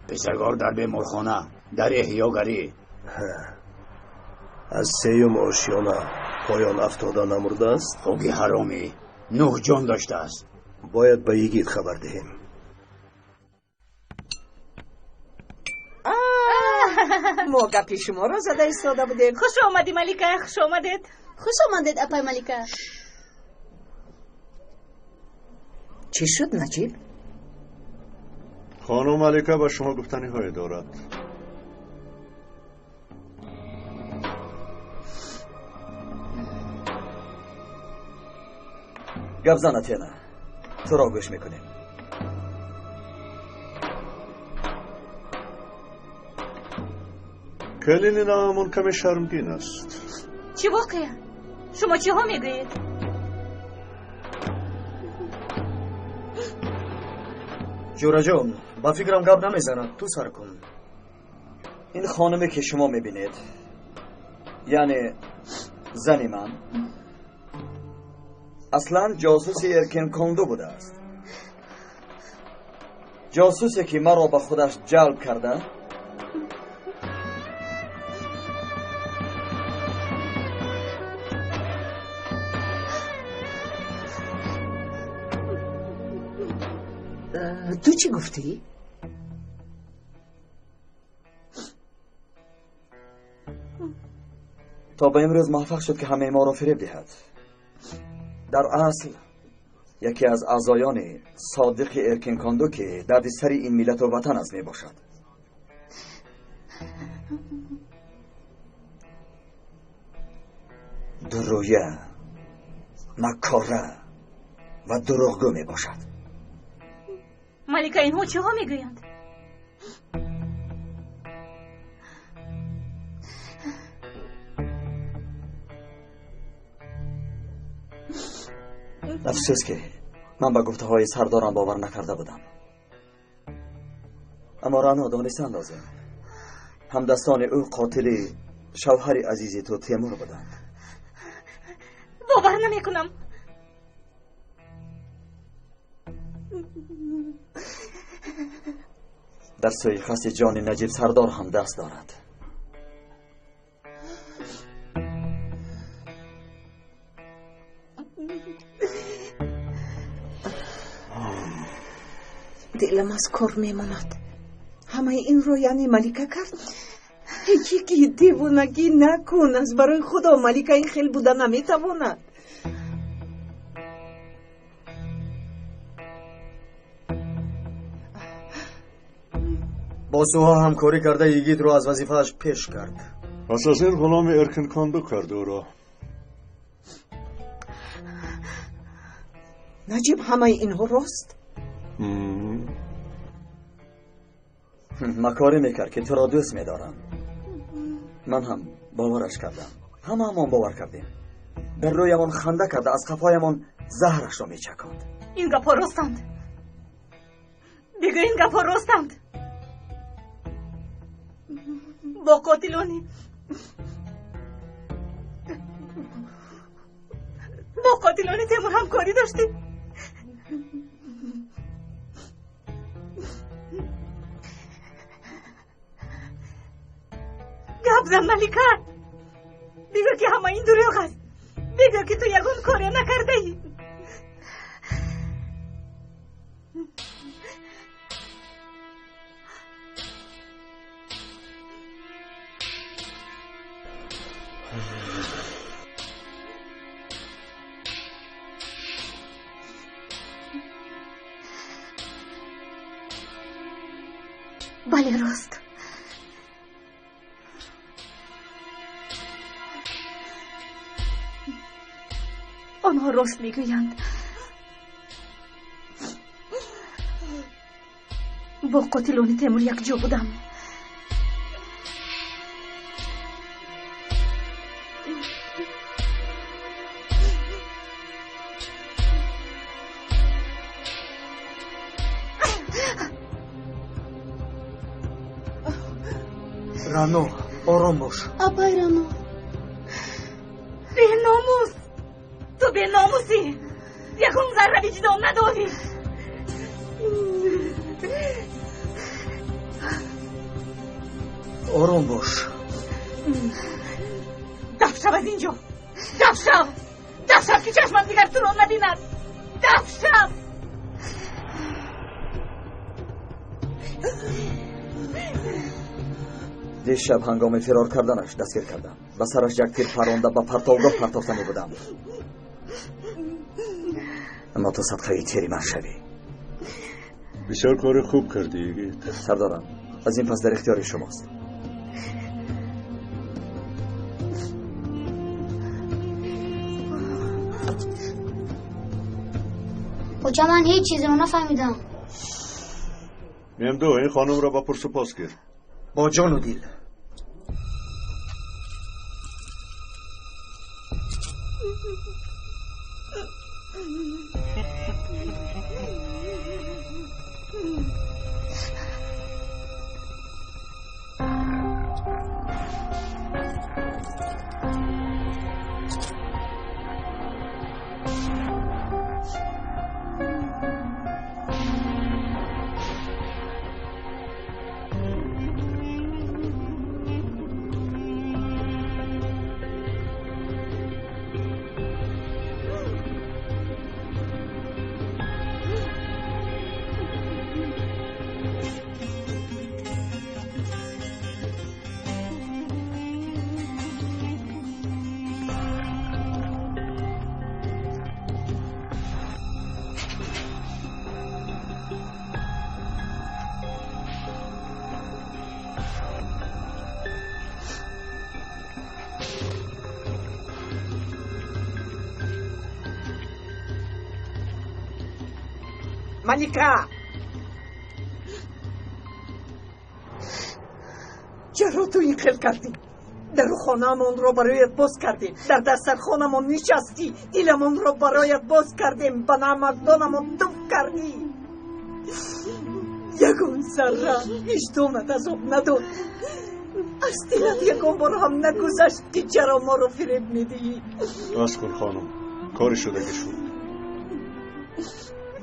پسرگار در بیمارخانه در احیاگری از سیوم آشیانه پایان افتاده نمرده است. خوگی حرامی 9 جان داشته است. باید به یگید خبر دهیم. ما گپی شما را زده ایستاده بودیم. خوش آمدی ملیکه، خوش آمدید. خوش آمدید اپای ملیکه. چی شد نجیب؟ خانم ملیکه به شما گفتنی های دارد. گپ زن اتینا، تو را گوش میکنیم. کلینی نامون کمی شرمگین است. چی واقعه؟ شما چی ها میگویید؟ جورا جان، با فکرم گپ نمیزند. تو سر کن. این خانمی که شما میبینید، یعنی زنی من، اصلا جاسوس ارکن کاندو بوده است. جاسوسی که مرا به خودش جلب کرده تو چی گفتی؟ تا به امروز موفق شد که همه ما را فریب دهد. در اصل یکی از اعضایان صادق ارکن کاندو که دردسر این ملت و وطن است می باشد. درویه، مکاره و دروغگو می باشد. ملیکه اینها چه ها میگویند؟ افسوس که من به گفته های سردارم باور نکرده بودم. اما رانا دانسته اندازه همدستان او قاتل شوهر عزیزی تو تیمور بودند. باور نمی کنم. در سوی خست جان نجیب سردار هم دست دارد. دلم از کار میماند. همه این رو یعنی ملیکه کرد. یکی دیوونگی نکن. از برای خدا ملیکه این خیل بوده نمیتواند. با سوها همکاری کرده یگید رو از وظیفهش پیش کرد. پس از این غلام ارکن کاندو کرد او را. نجیب همه اینها راست؟ مکاری میکرد که تو را دوست میدارم. من هم باورش کردم. همه همون باور کردیم. در رویمان خنده کرده، از قفایمان زهرش را میچکاند. این گپا راستند. دیگه این گپا راستند. با قاتلانی تیمور همکاری داشتی. گپ زن ملیکه. بگو که همه این دروغ است. بگو که تو یگون کاری نکرده ای. بله راست. آنها راست میگویند. با قاتلان تیمور یک جا بودم. رانو آرام باش. آبای رانو. به ناموس، تو به ناموسی، یکم ذره وجدان نداری. آرام باش. دفع شو از اینجا. دفع شو که چشمم دیگر تو رو نبیند. دفع شو. دیشب هنگام فرار کردنش دستگیر کردم. به سرش یک تیر پرانده به پرتوگاه پرتافته می بودم. اما تو صدقه تیری من شوی. بسیار کار خوب کردی یگیت. سردارم از این پس در اختیار شماست. کجا من هیچ چیزی رو نفهمیدم. میم دو این خانم را با پرسپاس کرد. با جان و دل. ملیکا چرا تو این خیل کردی؟ در خانه‌مون رو برایت باز کردیم، در دسترخوانمون نشستی، دلمون رو برایت باز کردیم، به نمکدانمون دوف کردی. یگون ذره وجدانت عذاب نداد؟ از دلت یکون بار هم نگذشت که چرا ما رو فریب میدی؟ بس کن خانم، کاری شده که شد.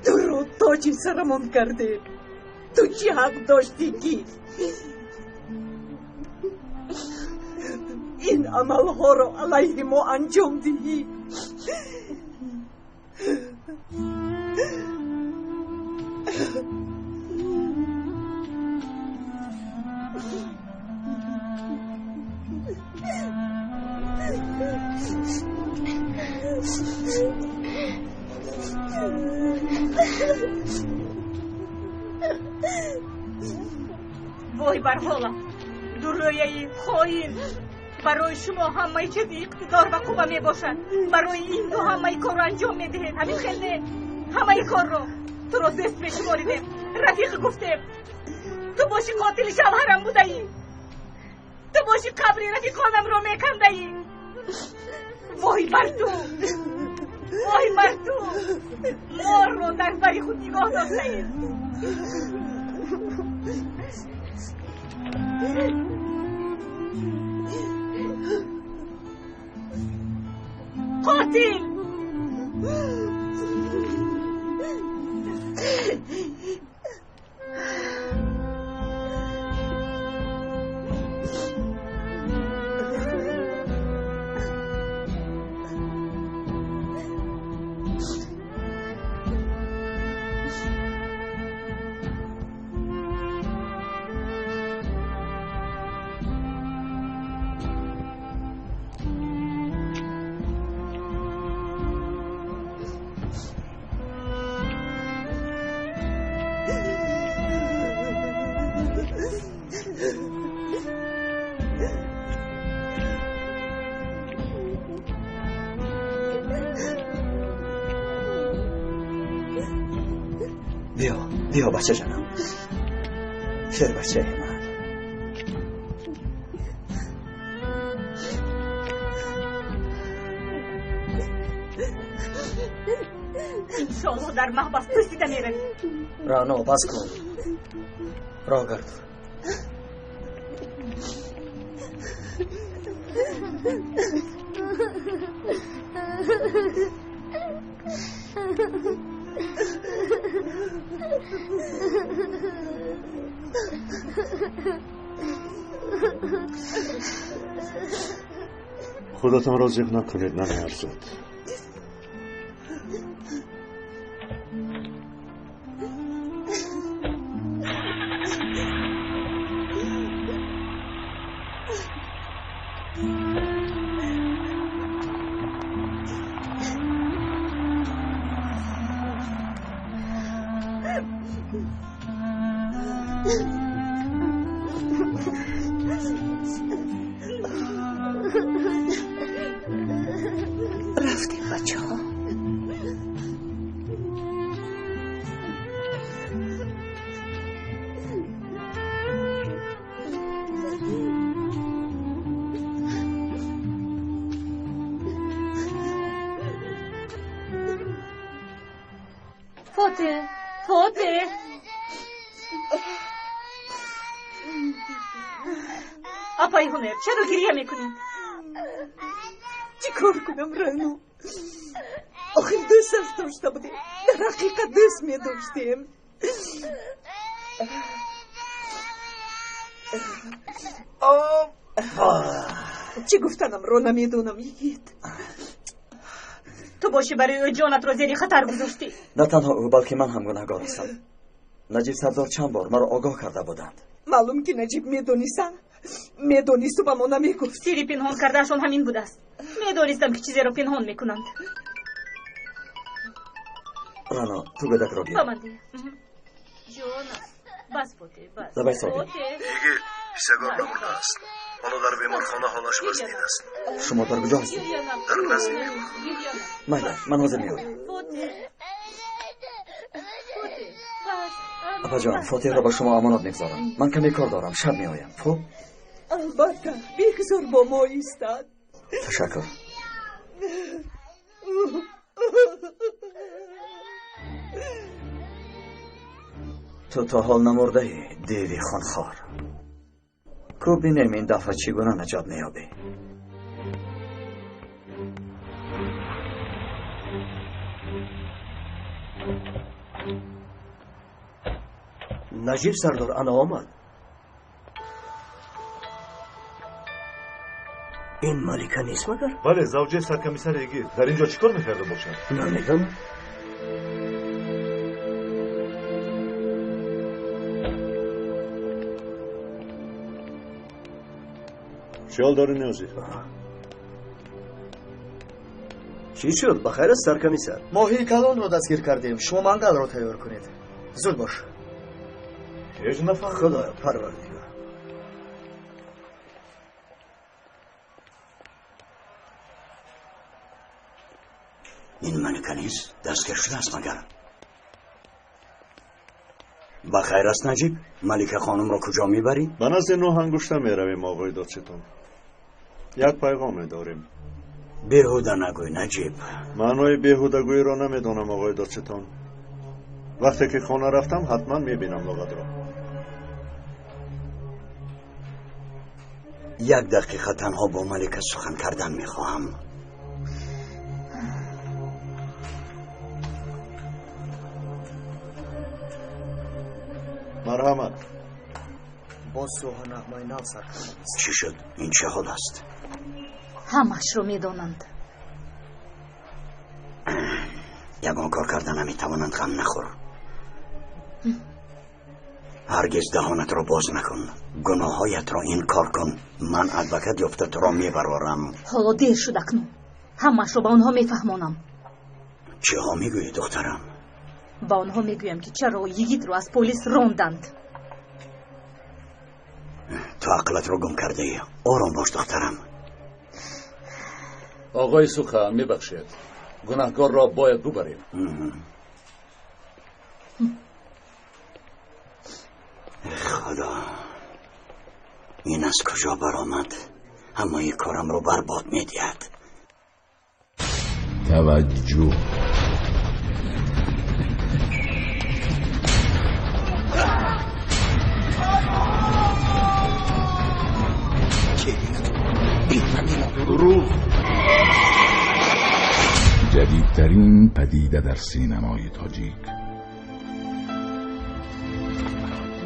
تو رو تاج سرمون کرده، تو چی حق داشتی که این عملها رو علیه ما انجام دهی؟ وای بر حالم، درویه خواهیم. برای شما همه چیز اقتدار و قوه می باشد. برای این دو همه کار رو انجام می دهید. همین خیلی همه کار رو تو رو زست می شماریدیم. رفیق گفتیم تو باشی قاتل شوهرم بوده ای، تو باشی قبر رفیقانم رو می کنده ای. وای بر تو، وای بر تو، مار رو در بری خود نگاه داشته ای. قاتل بیا بچه جانم، خیر بچه من. انشالله در محبس پرسیده میروی. رانا بس کن، راه گرد. خودتان را ضیق نکنید ننه ارزاد. رفتیم بچه ها. فاته اپای هنر چرا گریه میکنین؟ چی کار کنم رانو؟ آخه دوست داشته بودیم، در حقیقت دوست می داشتیم. چی گفتنم رو نمیدونم یگید. تو باشی برای جانت را زیر خطر گذاشتی. نه تنها او بلکه من هم گناهگار هستم. نجیب سردار چند بار مرا آگاه کرده بودند. معلوم که نجیب میدونست و با ما نمیگفت. سیری پنهان کردهشون همین بود است. میدونستم که چیزی رو پنهان میکنند. رانا تو بدک را بیا. بمانده جانم. بس فوته بس. لبای سادی دیگه پیسگار نمورده است. حالا در بیمارخانه حالش وزنین است. شما در کجا هستید؟ در نزدیک بیمارخانه. من حاضر میآیم. اپا جان فاتح را با شما امانت میگذارم. من کمی کار دارم، شب میآیم. خب البته بگذار با ما ایستاد. تشکر. تو تا حال نمرده ای دیوی خونخوار. کو بینیم این دفعه چگونه نجات میابی. نجیب سردار انا آمد. این مالیکا نیست مگر؟ بله زوجه سرکمیسر ایگیر. در اینجا چیکار میکرده باشد؟ نمیدونم. خیال داری نیازی؟ چی شد؟ بخیر است سرکمیسر؟ ماهی کلان را دستگیر کردیم. شما منقل را تیار کنید. زود باش. هیچ نفهم. خدایا پروردگار. این ملکه نیست؟ دستگیر شده است مگر؟ بخیر است نجیب؟ ملکه خانم را کجا میبری؟ به نزد نوح انگشته میرویم آقای دادستان. یک پیغام داریم. بیهوده نگوی نجیب. معنای بیهودگویی را نمیدانم آقای دادستان. وقتی که خانه رفتم حتما میبینم لغت را. یک دقیقه تنها با ملکه سخن کردن میخواهم. مرحمت. با سوها نغمای نو سرکردم. چی شد؟ این چه حال است؟ همش رو میدونند. یگان کار کردن نمیتوانند غم نخور. هرگز دهانت را باز نکن. گناهایت را این کار کن. من ادوکت یافته تو را میبرارم. حالا دیر شد اکنون. همش رو با اونها میفهمانم. چه ها میگویی دخترم؟ با اونها میگویم که چرا یگید رو از پلیس راندند. تو عقلت رو گم کرده ای. آرام باش دخترم. آقای سوخا میبخشید. گناهکار را باید ببریم. خدا این از کجا برآمد؟ همه کارم رو برباد می‌دهد. توجه جدیدترین پدیده در سینمای تاجیک.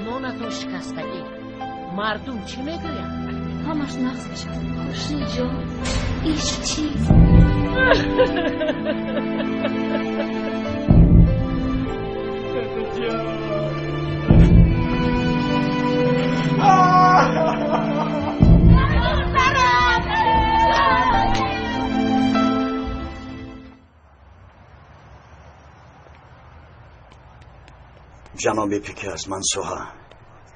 نونتون شکستگی. مردم چی میگوین؟ همش نقص میشه. خوشی جان ایش چیز جناب پیکرز منصوحه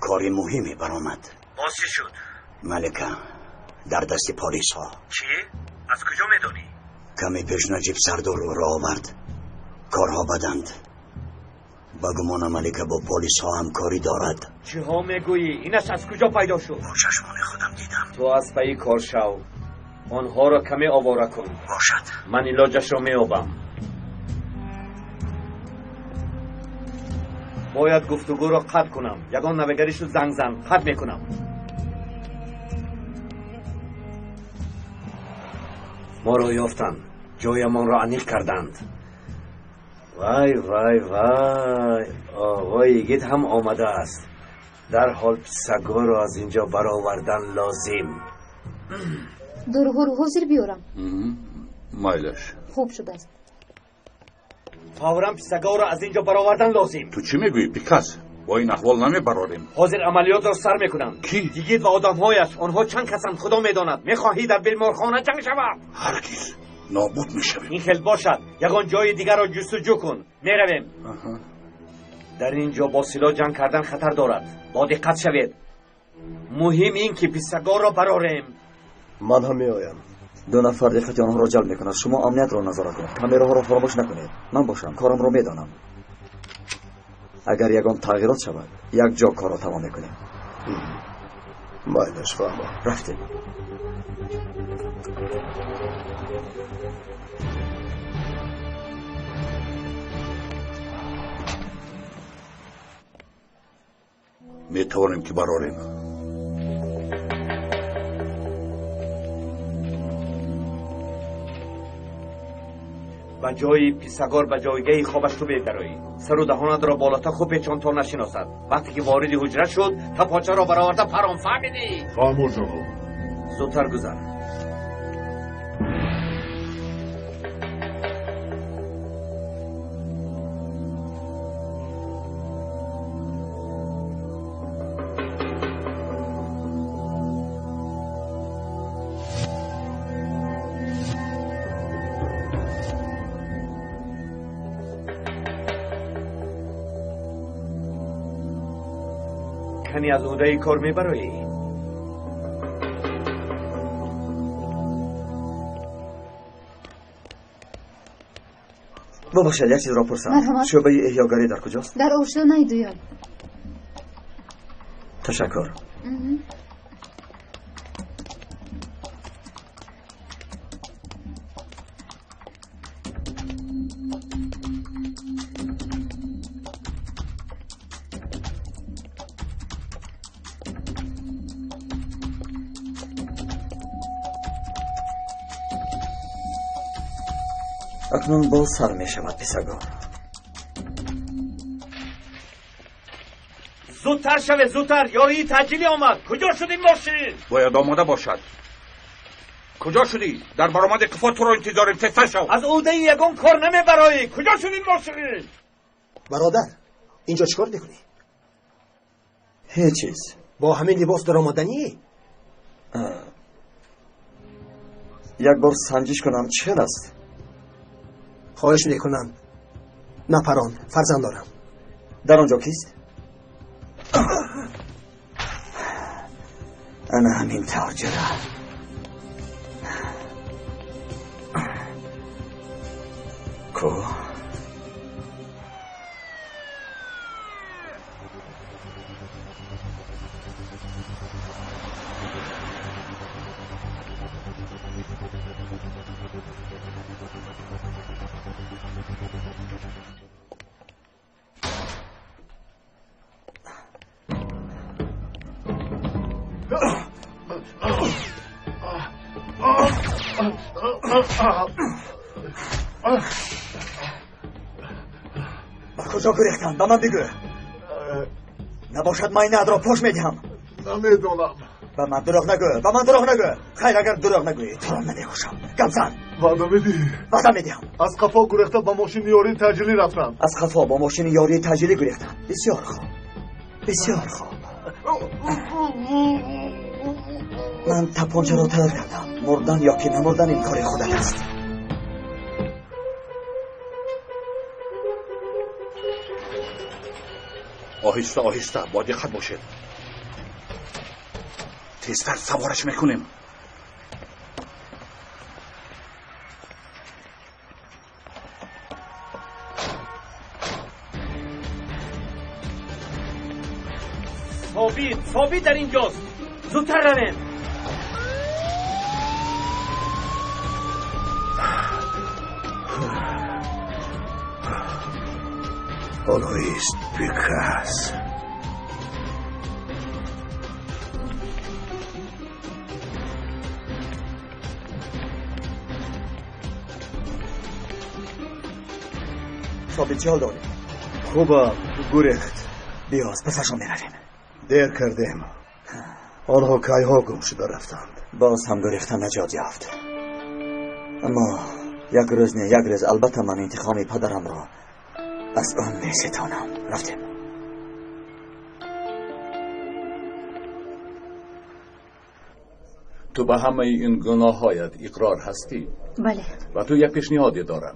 کاری مهمی برآمد. باز چی شد؟ ملکه در دست پلیس ها. چی؟ از کجا میدونی؟ کمی پیش نجیب سردار رو راه آورد. کارها بدند. با گمان ملکه با پلیس ها همکاری دارد. چی ها میگویی؟ اینش از کجا پیدا شد؟ با چشمان خودم دیدم. تو از پی کار شو. آنها را کمی آواره کن. باشد. من علاجش را میابم. باید گفتگو را قطع کنم. یگان نوگریش رو زنگ زن. قطع میکنم. ما را یافتند. جایمان را انیق کردند. وای وای وای. آقای گید هم آمده است. در حال سگا را از اینجا برآوردن لازم. دروغ رو حاضر بیارم. مایلش خوب شده است. فورا سگا را از اینجا برآوردن لازم. تو چی میگویی پیکاس؟ با این احوال نمیبراریم. حاضر عملیات را سر میکنم. کی؟ دیگید و آدمهایش. آنها چند کسند خدا میداند. میخواهی در بیمارخانه جنگ شوم؟ هرگز. نابود میشویم. این خیلی باشد. یگان جای دیگر را جستجو کن. میرویم. در اینجا با سلاح جنگ کردن خطر دارد. با دقت شوید. مهم این که سگا را براریم. من هم میآیم. 2 نفر دقت آنها را جلب میکنند. شما امنیت را نظارت کنید. کامیراها را فراموش نکنید. من باشم. کارم را میدانم. اگر یگان تغییرات شود یک جا کار را تمام میکنیم. مایلش فهمم. رفتیم. میتوانیم که براریم. با جای پیسگار با جایگاه خوابش تو بگرایی. سر و دهانت را بالاتر خوب پیچان تا نشناسد. وقتی که وارد حجره شد تپانچه را برآورده پرام. فهمیدی؟ خاموش آقا. زودتر گذر. کنی از عهده کار میبرایی؟ ببخشید یک چیز را پرسم. مرحبا. شعبه احیاگری در کجاست؟ در اوشلونای دویان. تشکر. اکنون باز سر می شود پیسگار. زودتر شوه زودتر. یاری تحجیلی آمد. کجا شد این ماشین؟ باید آماده باشد. کجا شدی؟ در برآمد کفات تو را انتظاریم. تسته شو. از عهده یگان کار نمیبرایی. کجا شد این ماشین؟ برادر اینجا چیکار میکنی؟ هیچ چیز. با همین لباس در آمدنی؟ یک بار سنجش کنم چه است؟ خواهش میکنم نپران. فرزند دارم. در آنجا کیست؟ انا همین تاجره. کو با کجا گریختن؟ با من بگو. نباشد من این را پشت میدهم. نمیدونم. با من دروغ نگو. با من دروغ نگو. خیر اگر دروغ نگویی تو را نمیکشم. گمزن. وعده میدی؟ وعده میدهم. از قفا گریخته با ماشین یاری تجلی رفتن. از قفا با ماشین یاری تجلی گریختن. بسیار خوب. بسیار خوب. من تپانچه را تر کردم. مردن یا که نمردن این کار خودت است. آهسته آهسته با دقت باشید. تیزتر سوارش میکنیم. ثابت در اینجاست. زودتر رویم. Alois Picasso. ثابت چه حال داری؟ خوبه گریخت. بیا از پسشون میرویم. دیر کردیم. آنها کایها گم شده رفتند. باز هم گریختن نجات یافت. اما یک روز نه یک روز البته من انتقام پدرم را از آن میستانم. رفتیم. تو به همه این گناهایت اقرار هستی؟ بله. و تو یک پیشنهادی دارم.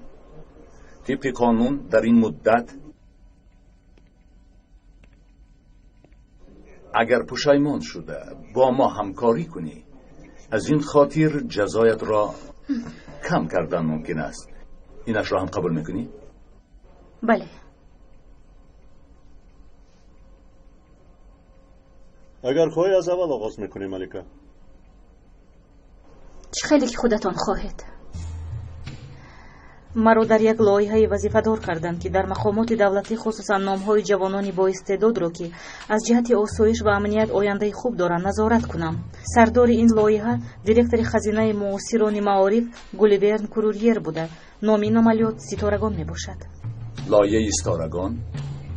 طبق قانون در این مدت اگر پشیمان شده با ما همکاری کنی، از این خاطر جزایت را کم کردن ممکن است. اینش را هم قبول میکنی؟ بله. اگر خواهی از اول آغاز میکنی ملکه. چه خیلی که خودتان خواهید. مرا در یک لایحه وظیفه‌دار کردند که در مقامات دولتی خصوصا نام‌های جوانان با استعداد را که از جهت آسایش و امنیت آینده خوب دارند نظارت کنم. سردار این لایحه دیرکتور خزینه معاصران معارف گولیورن کروریر بوده. نام این عملیات ستارگان میباشد. لایحه ستارگان؟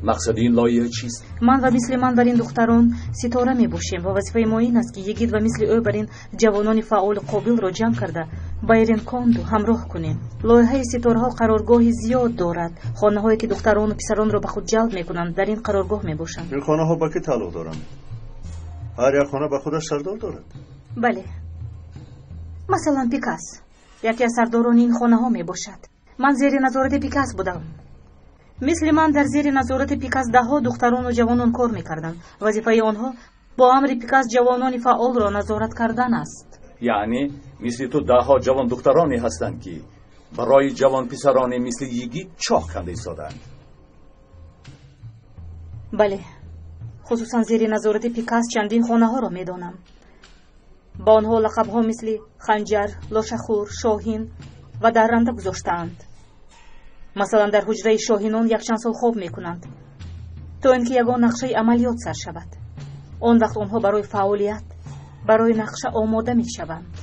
مقصد این لایحه چیست؟ من و مثل من بر این دختران ستاره میباشیم و وظیفه ما این است که یگید و مثل او بر این جوانان فعال قابل را جمع کرده با ایرین کاندو همراه کنیم. لایحه ستارها قرارگاه زیاد دارد. خانه هایی که دختران و پسران را به خود جلب میکنند در این قرارگاه میباشند. این خانه ها با که تعلق دارند؟ هر یک خانه به خودش سردار دارد؟ بله. مثلا پیکاس یکی از سرداران این خانه ها میباشد. من زیر نظارت پیکاس بودم. مثل من در زیر نظارت پیکاس ده ها دختران و جوانان کار میکردند. وظیفه آنها با امر پیکاس جوانان فعال را نظارت کردن است. یعنی مثل تو ده ها جوان دخترانی هستند که برای جوان پسرانی مثل یگی چاق کنده ایستادند. بله. خصوصا زیر نظارت پیکاس چندین خانه ها را میدانم. با آنها لقب ها مثل خنجر، لاشخور، شاهین و درنده گذاشتند. مثلا در حجره شاهینان یک چند سال خواب میکنند تا اینکه یگان نقشه عملیات سر شود. آن وقت آنها برای فعالیت برای نقشه آماده میشوند.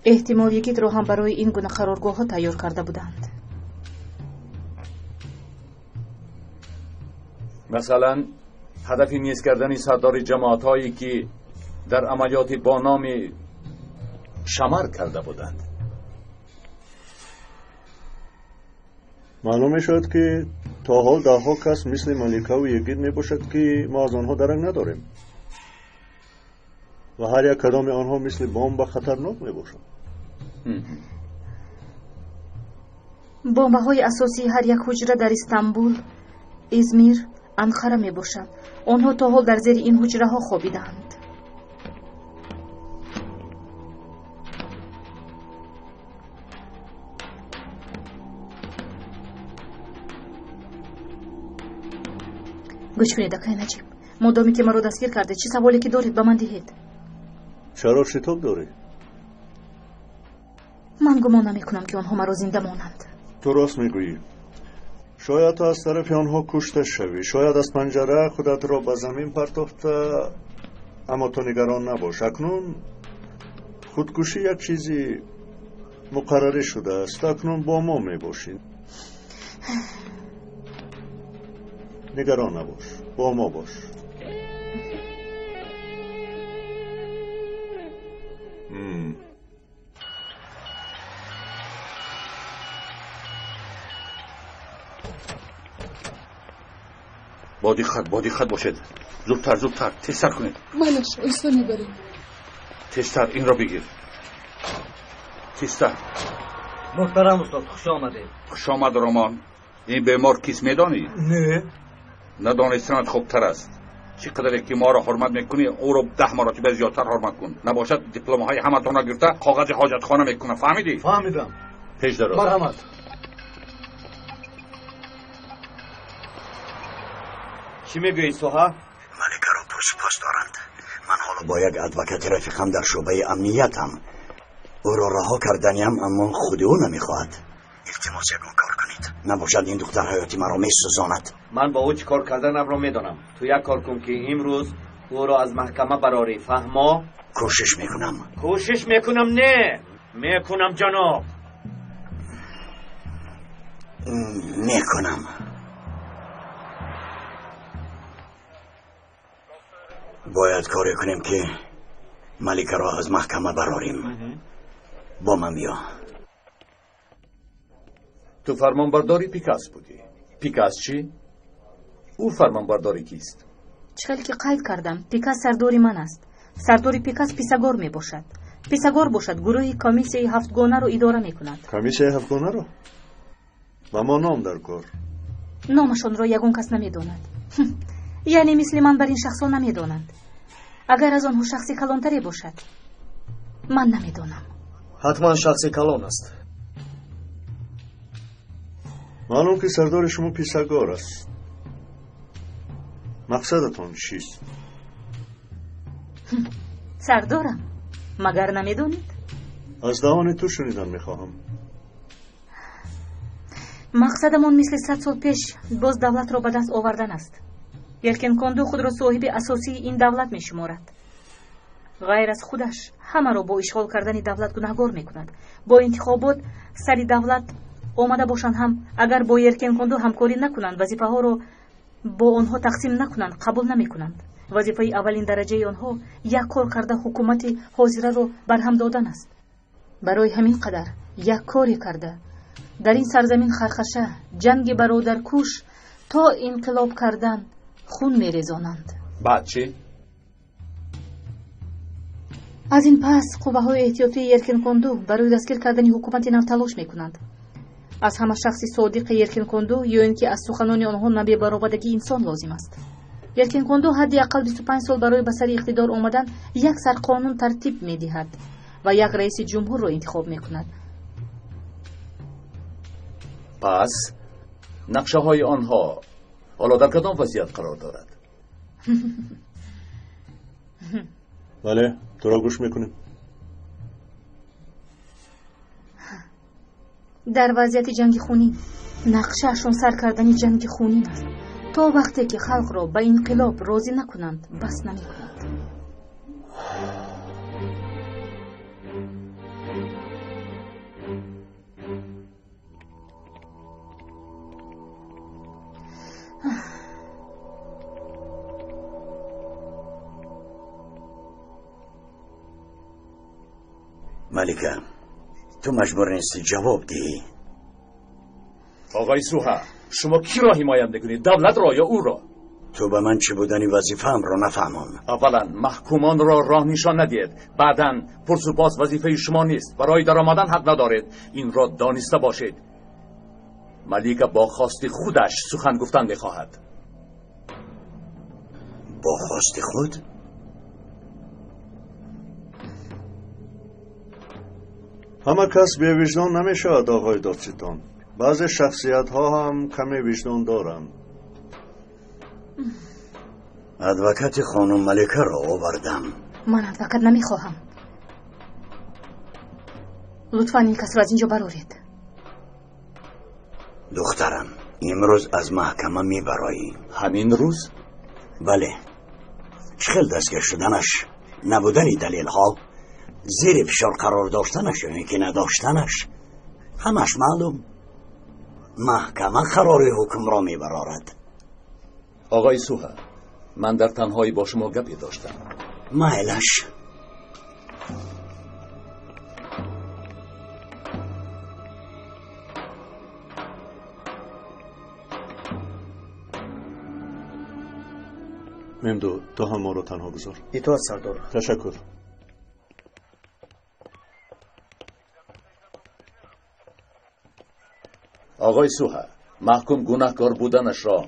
احتمال یکیت را هم برای این گونه قرارگاه ها تیار کرده بودند. مثلا هدف میز کردن سردار جماعت هایی که در عملیات با نام شمر کرده بودند. معلوم شد که تا حال ده ها کس مثل ملکه و یگید می باشد که ما از آنها درنگ نداریم و هر یک کدام آنها مثل بمب خطرناک می باشد. بمب های اساسی هر یک حجره در استانبول، ازمیر، انقره می باشد. آنها تا حال در زیر این حجره ها خوابیدند. گوش کنید آقای نجیب، مادامی که مرا دستگیر کرده چه سوالی که دارید به من دهید. چرا شتاب داری؟ من گمان نمی کنم که آنها مرا زنده مانند. تو راست میگویی. شاید تو از طرف آنها کشته شوی، شاید از پنجره خودت را به زمین پرتافته اما تو نگران نباش. اکنون خودکشی یک چیزی مقرره شده است. اکنون با ما می باشین. نگران نباش، با ما باش. با دقت باشید. زودتر تستر کنید. مالش ایستا میبریم. تستر این را بگیر. تستر. محترم استاد، خوش آمدید. خوش آمد رامان. این بیمار کیست میدانی؟ نه. ندانستنت خوبتر است. چقدر که ما را حرمت میکنی او را 10 مرتبه زیادتر حرمت کن. نباشد دیپلم های همتون را گرفته کاغذ حاجت خانه میکنه. فهمیدی؟ فهمیدم. پیش درو. مرحمت. چی میگویی سوها؟ ملکه را پس دارند. من حالا با یک ادوکت رفیقم در شعبه امنیتم. او را رها کردنیم، اما خود او نمیخواهد. التماس یکون کار کنید. نباشد این دختر حیاتی مرا میسوزاند. من با او چی کار کردنم را میدانم. تو یک کار کن که امروز او را از محکمه براری. فهما؟ کوشش میکنم. نه میکنم جناب. میکنم. باید کاری کنیم که ملکه را از محکمه براریم. با من بیا. تو فرمانبرداری پیکاس بودی. پیکاس چی؟ او فرمانبرداری کیست؟ چخل که قید کردم پیکاس سرداری من است. سرداری پیکاس پیساگور می باشد. پیساگور باشد گروه کمیسیه 7 گانه رو اداره می کند. کمیسیه 7 گانه رو؟ و ما نام در کار. نامشون رو یگون کس نمی داند. یعنی مثل من بر این شخص ها نمی دانند. اگر از آنها شخصی کلانتری باشد من نمی دانم. حتما شخصی کلان است. معلوم که سردار شما پیساگور است. مقصدتون چیست؟ سردارم مگر نمی دانید؟ از دهان تو شنیدن میخواهم. مقصدمون مثل 100 سال پیش باز دولت را به دست آوردن است. یرکن خود را صاحب اساسی این دولت می شمارد. غیر از خودش همه را با اشغال کردن دولت گناهگار می کند. با انتخابات سر دولت آمده باشند هم اگر با یرکن همکاری نکنند، وظیفه ها را با آنها تقسیم نکنند، قبول نمی کنند. وظیفه اولین درجه آنها یک کار کرده حکومت حاضره را برهم دادن است. برای همین قدر یک کاری کرده در این سرزمین خرخشه جنگ برادرکوش تا انقلاب کردن خون می‌ریزانند. بعد چی؟ از این پس قوه های احتیاطی یرکن برای دستگیر کردن حکومت نو تلاش میکنند. از همه شخصی صادق یرکن یا اینکه از سخنان آنها نبی برآمدگی انسان لازم است. یرکن حدی اقل 25 سال برای به سر اقتدار آمدن یک سر قانون ترتیب میدهد و یک رئیس جمهور را انتخاب میکند. پس نقشه های آنها حالا در کدام وضعیت قرار دارد؟ بله، تو را گوش میکنیم. در وضعیت جنگ خونی نقشهشون سر کردن جنگ خونی است. تا وقتی که خلق را به انقلاب راضی نکنند بس نمی کنند. ملکه تو مجبور نیستی جواب دهی. آقای سوها، شما کی را حمایت میکنید؟ دولت را یا او را؟ تو به من چه بودنی وظیفه‌ام را نفهمم. اولا محکومان را راه نشان ندید. بعداً پرسپاس وظیفه شما نیست. برای در آمدن حق ندارید. این را دانسته باشید. ملکه با خواست خودش سخن گفتن میخواهد. با خواست خود؟ همه کس بی وجدان نمیشود آقای دادستان. بعضی شخصیت ها هم کمی وجدان دارند. ادوکت خانم ملکه را آوردم. من ادوکت نمیخواهم. لطفاً این کس را از اینجا برارید. دخترم امروز از محکمه میبرایی. همین روز؟ بله. چخل دستگیر شدنش، نبودن دلیل ها، زیر فشار قرار داشتنش یا اینکه نداشتنش، همش معلوم. محکمه قرار حکم را میبرارد. آقای سوها، من در تنهایی با شما گپی داشتم. مایلش. ممدو، تو هم ما رو تنها گذار. اطاعت سردار. تشکر. آقای سوها، محکوم گناهکار بودنش را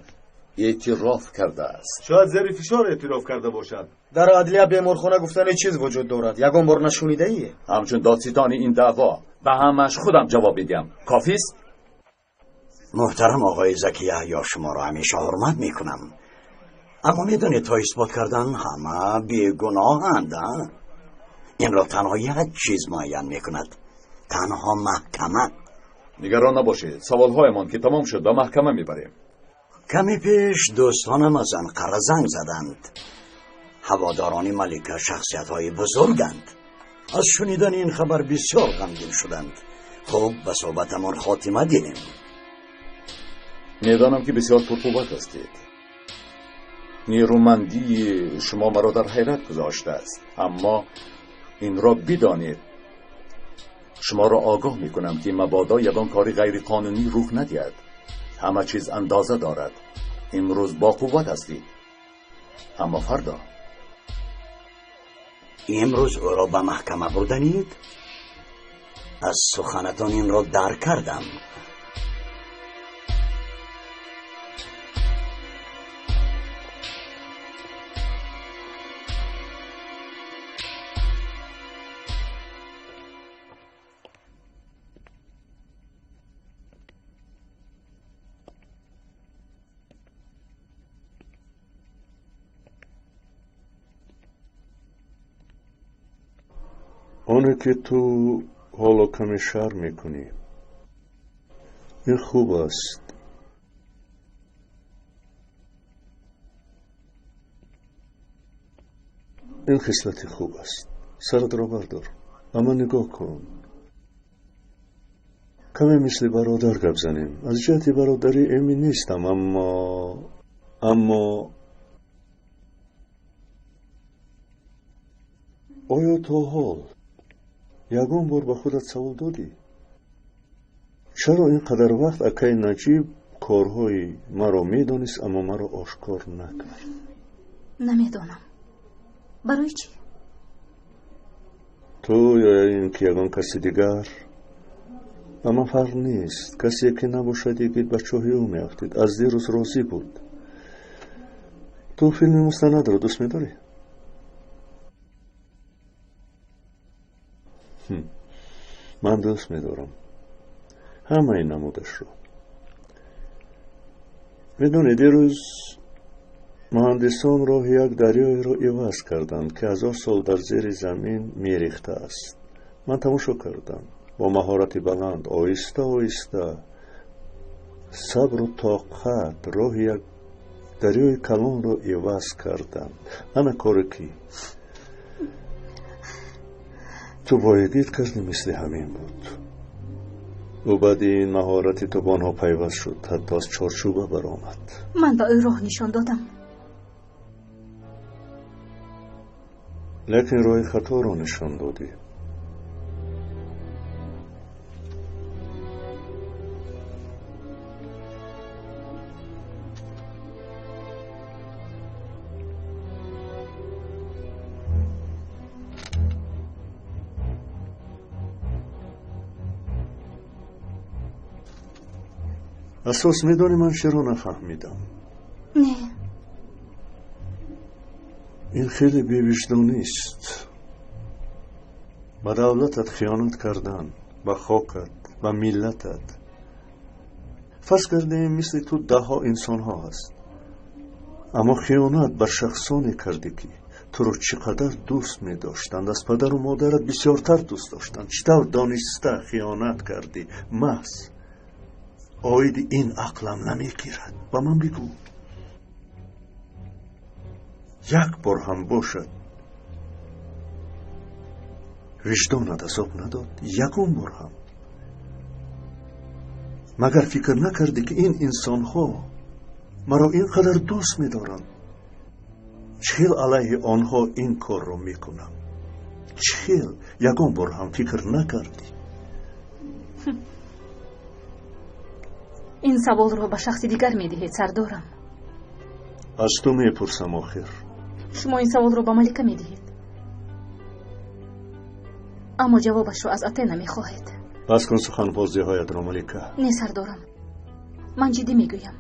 اعتراف کرده است. شاید زیر فشار اعتراف کرده باشد. در عدلیه بیمارخانه گفتن چیز وجود دارد. یگان بار نشونیده ایه. همچون دادستان این دعوا به همش خودم جواب بدیم کافی است؟ محترم آقای زکی یا شما را همیشه حرمت میکنم، اما میدونی تا اثبات کردن همه بیگناهند. این را تنها یک چیز معین میکند، تنها محکمه. نگران نباشید، سوالهایمان که تمام شد به محکمه میبریم. کمی پیش دوستانم از انقره زنگ زدند. هواداران ملکه شخصیت های بزرگند. از شنیدن این خبر بسیار غمگین شدند. خب به صحبتمان خاتمه دینیم. میدانم که بسیار پرقوت هستید. نیرومندی شما مرا در حیرت گذاشته است، اما این را بدانید، شما را آگاه میکنم که مبادا یگان کاری غیر قانونی رخ ندهد. همه چیز اندازه دارد. امروز با قوت هستید، اما فردا. امروز او را به محکمه بردنید؟ از سخنتان این را درک کردم. آنه که تو حالا کمی شر میکنی این خوب است. این خصلت خوب است. سرت را بردار، اما نگاه کن. کمی مثل برادر گپ زنیم. از جهت برادری امی نیستم، اما آیا تا حال یگان بار به خودت سوال دادی چرا اینقدر وقت اکای نجیب کارهای مرا میدانست اما مرا آشکار نکرد؟ نمیدانم. برای چی؟ تو یا اینکه یگان کسی دیگر؟ اما فرق نیست. کسی که نباشد یکید بچه های او میافتید. از دیروز راضی بود. تو فیلم مستند را دوست میداری؟ من دوست میدارم همه این نمودش رو. میدونی دیروز مهندسان راه یک دریای را عوض کردند که 1000 سال در زیر زمین میریخته است. من تماشا کردم. با مهارت بلند آهسته آهسته صبر و طاقت راه یک دریای کلان را عوض کردند. همه کار کی تو بایدید کردی مثل همین بود. و بعد این مهارتی تو با آنها پیوست شد حتی از چارچوبه برآمد. من به او راه نشان دادم، لیکن راه خطا را نشان دادی. اساس میدانی من چرا نفهمیدم؟ نه. این خیلی بی‌وجدانی است. به دولتت خیانت کردن، به خاکت، به ملتت. فرض کردیم مثل تو 10 انسان ها هست، اما خیانت بر شخصانی کردی که تو رو چقدر دوست می داشتند. از پدر و مادرت بسیارتر دوست داشتند. چطور دانسته خیانت کردی؟ محض آید این عقلم نمیگیرد. با من بگو یک بار هم باشد وجدانت عذاب نداد؟ یکم بار هم؟ مگر فکر نکردی که این انسان ها مرا اینقدر دوست می‌دارند؟ چهل علیه آنها این کار را میکنم. چهل یکم بار هم فکر نکردی؟ این سوال را به شخص دیگر میدهید سردارم. از تو میپرسم آخر. شما این سوال را به ملکه میدهید اما جوابش را از اتنا میخواهید. بس کن سخن بازی هایت را ملکه. نه سردارم، من جدی میگویم.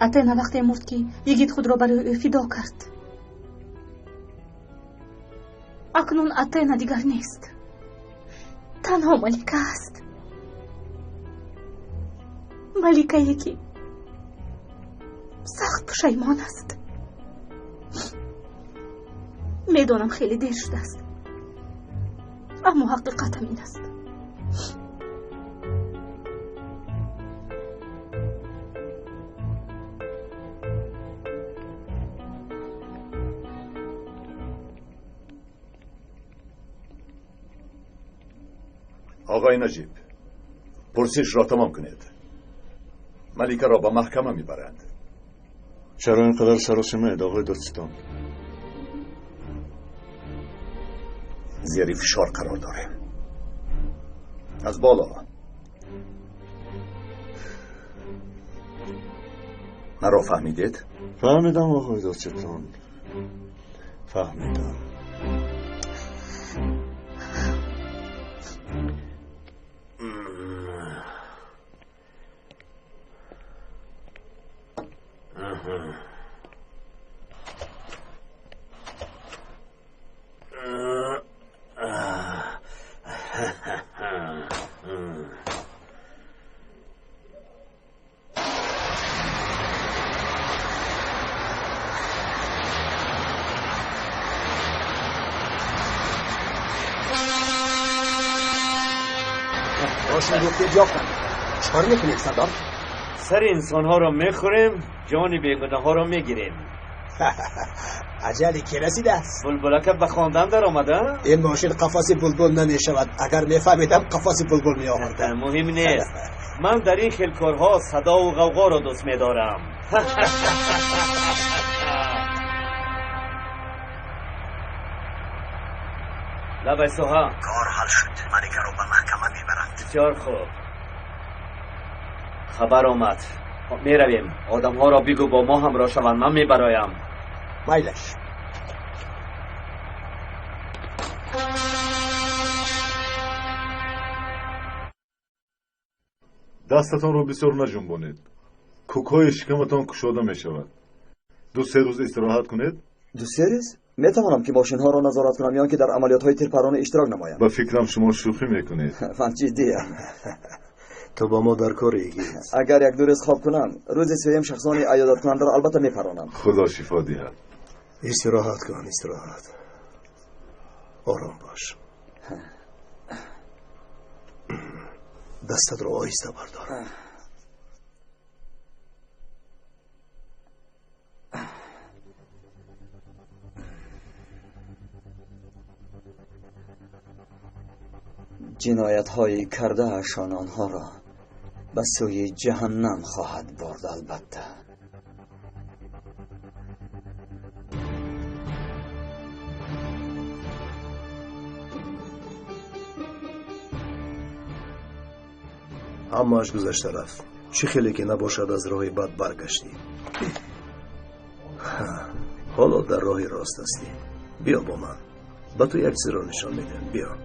اتنا وقتی مرد که یگید خود را برای او فدا کرد. اکنون اتنا دیگر نیست، تنها ملکه است. ملکه یکی سخت پشیمان است. میدانم خیلی دیر شده است اما حقیقت همین است. آقای نجیب، پرسش را تمام کنید. ملکه را به محکمه میبرند. چرا اینقدر سراسیمه آقای دادستان؟ زیر فشار قرار داره. از بالا. مرا فهمیدید؟ فهمیدم آقای دادستان، فهمیدم. باشون گفته جا کن. چکار میکنید سردار؟ سر انسان ها را میخوریم، جان بیگناه ها را میگیریم. عجلی که رسیده است. بلبلک به خواندن در آمده؟ این ماشین قفاس بلبل نمیشود. اگر میفهمیدم قفاس بلبل میآوردم. مهم نیست. من در این خلکارها صدا و غوغا را دوست میدارم. لبای سوها کار حل شد. ملکه رو به محکمه میبرند. بسیار خوب. خبر آمد. میرویم. آدم ها را بگو با ما همراه شوند. من میبرایم. مایلش. دستتان رو بسیار نجنبانید. کوکهای شکمتان کشاده می شود. 2-3 روز استراحت کنید. 2-3 روز؟ میتوانم که ماشین ها را نظارت کنم یا که در عملیات های تیرپرانه اشتراک نمایم؟ با فکرم شما شوخی میکنید. من جدیه. تو با ما در کاری. اگر 1-2 روز خواب کنم، روز سوم شخصان عیادت کننده را البته میپرانم. خدا شفا دهد. استراحت کن، استراحت. آرام باش. دستت رو آهسته بردار. جنایت های کرده اشان آنها را به سوی جهنم خواهد برد البته. همه‌اش گذشته رفت. چه خیلی که نباشد از راه بد برگشتی. حالا در راه راست هستی. بیا با من. به تو یک چیز را نشان میدم. بیا.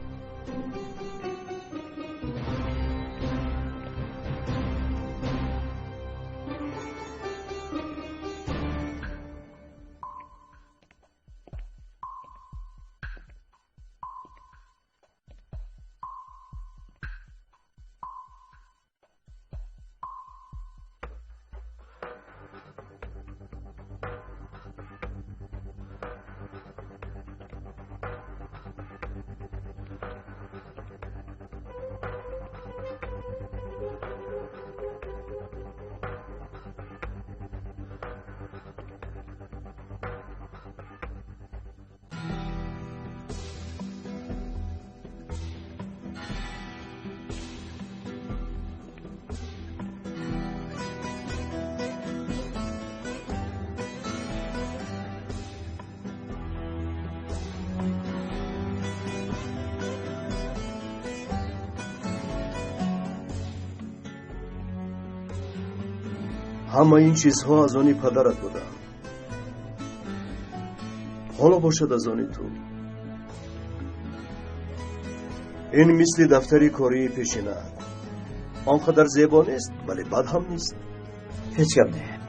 همه این چیزها از آنی پدرت بودن. حالا باشد از آنی تو. این مثل دفتری کاری پیشینه. آنقدر زیبا نیست ولی بد هم نیست. هیچ کم نه.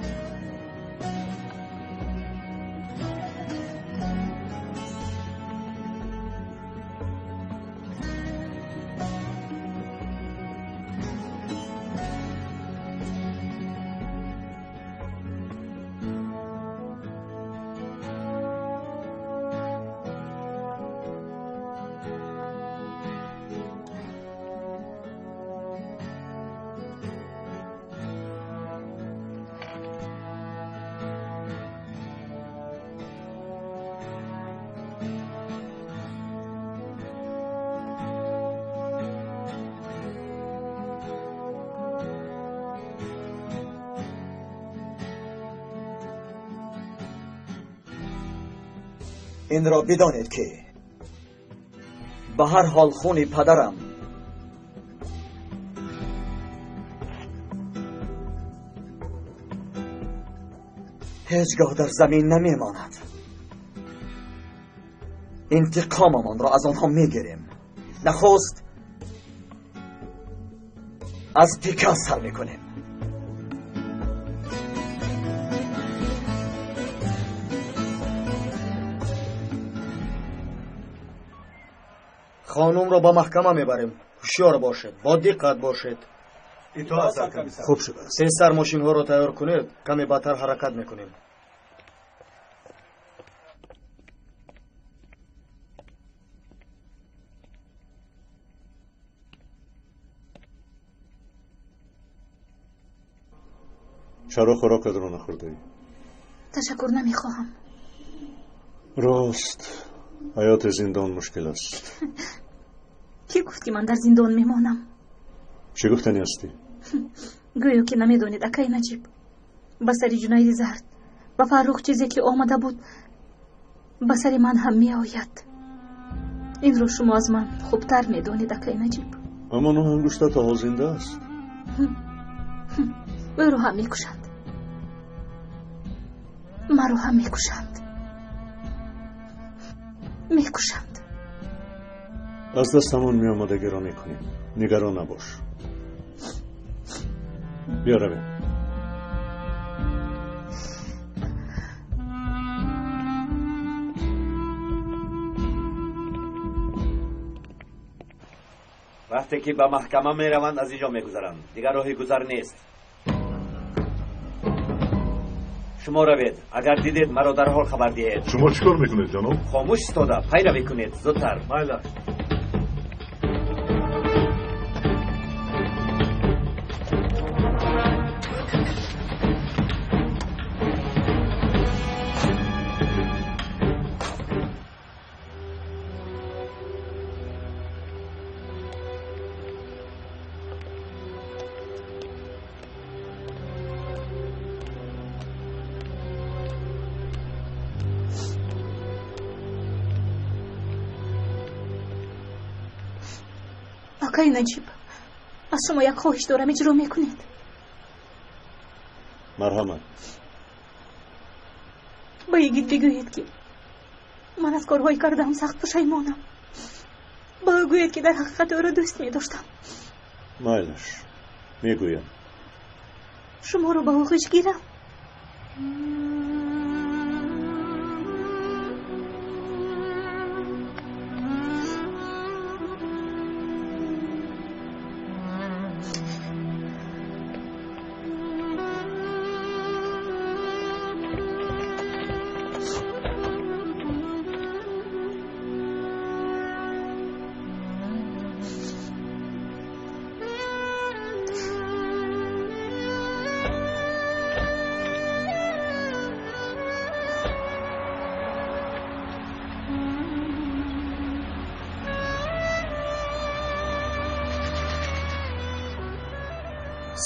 این را بدانید که به هر حال خون پدرم هیچگاه در زمین نمیماند. انتقاممان را از آنها میگیریم. نخست از پیکاس سر میکنیم. خانم را با محکمه میبریم. هوشیار باشید، با دقت باشید. خوب شده است. سنسر ماشین ها را تیار کنید. کمی بدتر حرکت میکنیم. چرا خوراکت را نخورده ای؟ تشکر نمیخواهم. راست حیات زندان مشکل است. کی گفت که من در زندان میمانم؟ چی گفتنی هستی؟ گویا که نمیدونید اکای نجیب با سری جناید زرد و فرخ چیزی که آمده بود با سری من هم می آید. این رو شما از من خوبتر میدونید اکای نجیب. اما نه انگشتر تا زنده است. او رو هم میکشند، ما رو هم میکشند. از دستمون می آمدگی را میکنیم. نگران نباش. بیا رویم. وقتی که به محکمه می روند از اینجا می گذرند. دیگر راهی گذر نیست. شما روید. اگر دیدید مرا در حال خبر دهید. شما چیکار میکنید جناب؟ خاموش استاده. پیروی کنید زودتر. بله. آقای نجیب، از شما یک خواهش دارم، اجرا میکنید؟ مرحمت. بایگید بگویید که من از کارهایی کردم سخت پشیمانم. بگویید که در حقیقت او را دوست میداشتم. مایلش میگویم. شما رو به آغوش گیرم.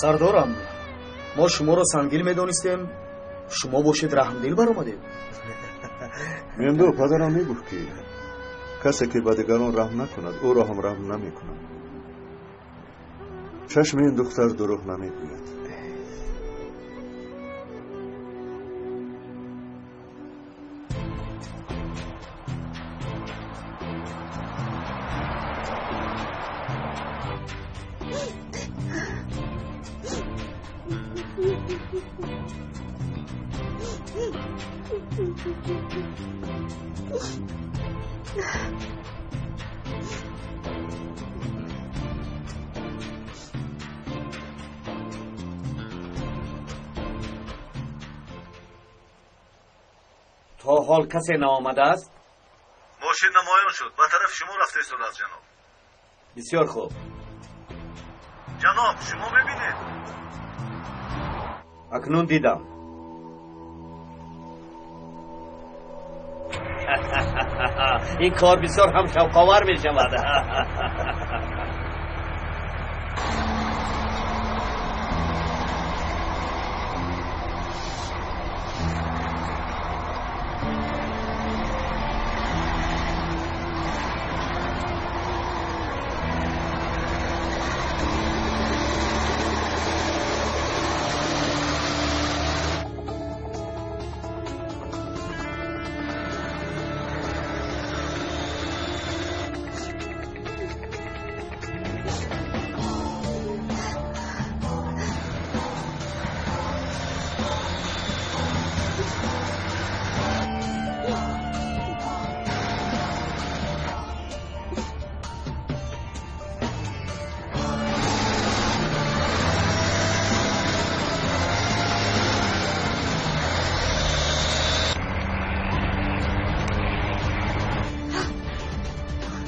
سردارم، ما شما را سنگین میدانستیم. شما باشید رحمدل برآمدید. میندو پدرم میگفت که کسی که به دیگران رحم نکند او را هم رحم نمیکند. چشم این دختر دروغ نمیگوید. تا حال کسی نآمده است؟ ماشین نمایان شد به طرف شما رفته ایستاده است جناب. بسیار خوب. جناب شما ببینید. اکنون دیدم. این کار بسیار هم شوق‌آور می شود.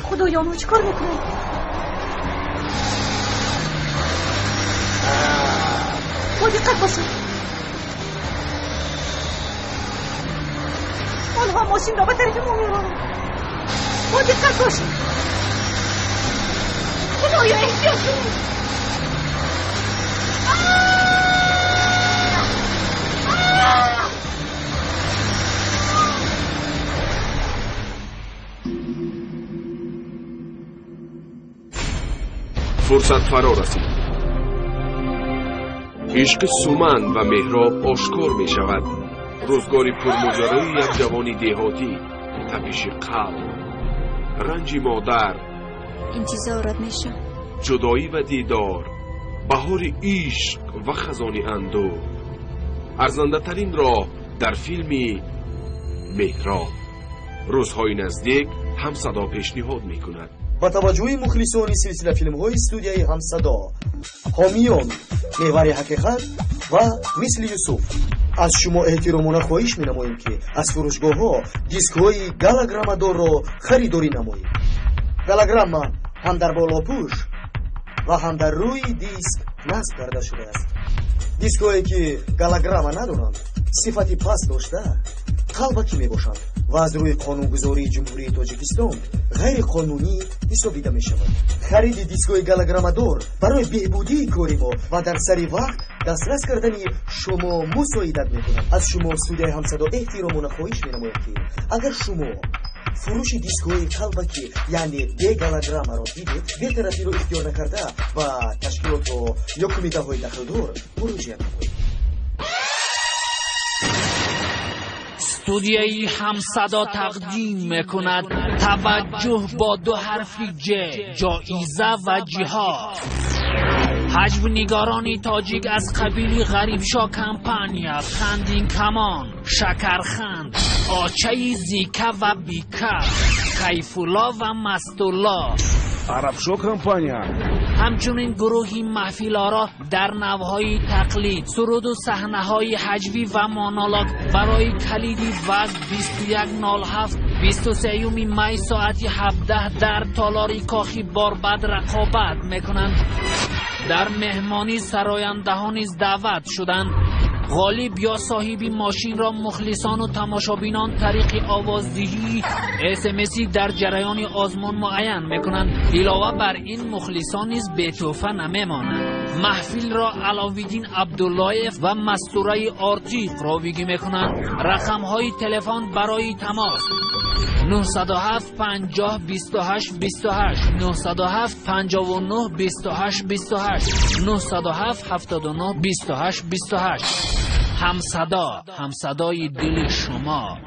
خدایا ما چیکار میکنیم؟ با دقت باشید. آنها ماشین را به طرف ما میرانند. با دقت باشید. خدایا احتیاط کنید. فرصت فرا رسید. عشق سومن و مهراب آشکار می شود. روزگاری پرماجرای یک جوانی دهاتی، تپش قلب، رنج مادر، انتظارت میشم، جدایی و دیدار، بهار عشق و خزان اندوه. ارزنده ترین راه در فیلم مهراب. روزهای نزدیک هم صدا پیشنهاد می کند. با توجه مخلصان سلسله فیلم‌های استودیوی همصدا، حامیان محور حقیقت و مثل یوسف، از شما احترام و خواهش می‌نماییم که از فروشگاه‌ها دیسک‌های گالاگرامادور را خریداری نمایید. گالاگراما هم در بالاپوش و هم در روی دیسک نصب کرده شده است. دیسک‌هایی که گالاگراما ندارند، صفتی پست داشته، قلبکی میباشند و از روی قانونگذاری جمهوری تاجیکستان غیر قانونی حسابیده می شود. خرید دیسکوی گالاگرامادور برای بهبودی کاری ما و در سری وقت دسترس کردنی شما مساعدت می کند. از شما استودیوی همصدا احترام و خواهش می نماید که اگر شما فروش دیسکوی کلبکی یعنی دی گالاگراما را دیدید، بی‌طرفی را اختیار نکرده و تشکیلات یا کمیته های دخلدار مراجعه نمایید. استودیوی همصدا تقدیم میکند توجه با دو حرف ج، جایزه و جهاد. حجب نگارانی تاجیک از قبیل غریبشا کمپانیا، خندین کمان، شکرخند، آچه زیکه و بیکه، کیفولا و مستولا. عربشا کمپانیا. همچنین گروهی محفل‌آرا در نوهای تقلید، سرود و صحنه‌های حجوی و مونولوگ برای کلیدی وزن 2107 23 می ساعت 17 در تالاری کاخی باربد رقابت میکنند. در مهمانی سرایندهان نیز دعوت شدند. غالب یا صاحبی ماشین را مخلصان و تماشابینان طریق آوازدهی اسمسی در جریان آزمون معین میکنند. علاوه بر این مخلصان نیز بی تحفه نمیمانند. محفل را علاوالدین عبداللایف و مستوره آرتیق راویگی میکنند. رقم های تلفن برای تماس 907 50 28 28 907 59 28 28 907 79 28 28. همصدا، همصدای دل شما.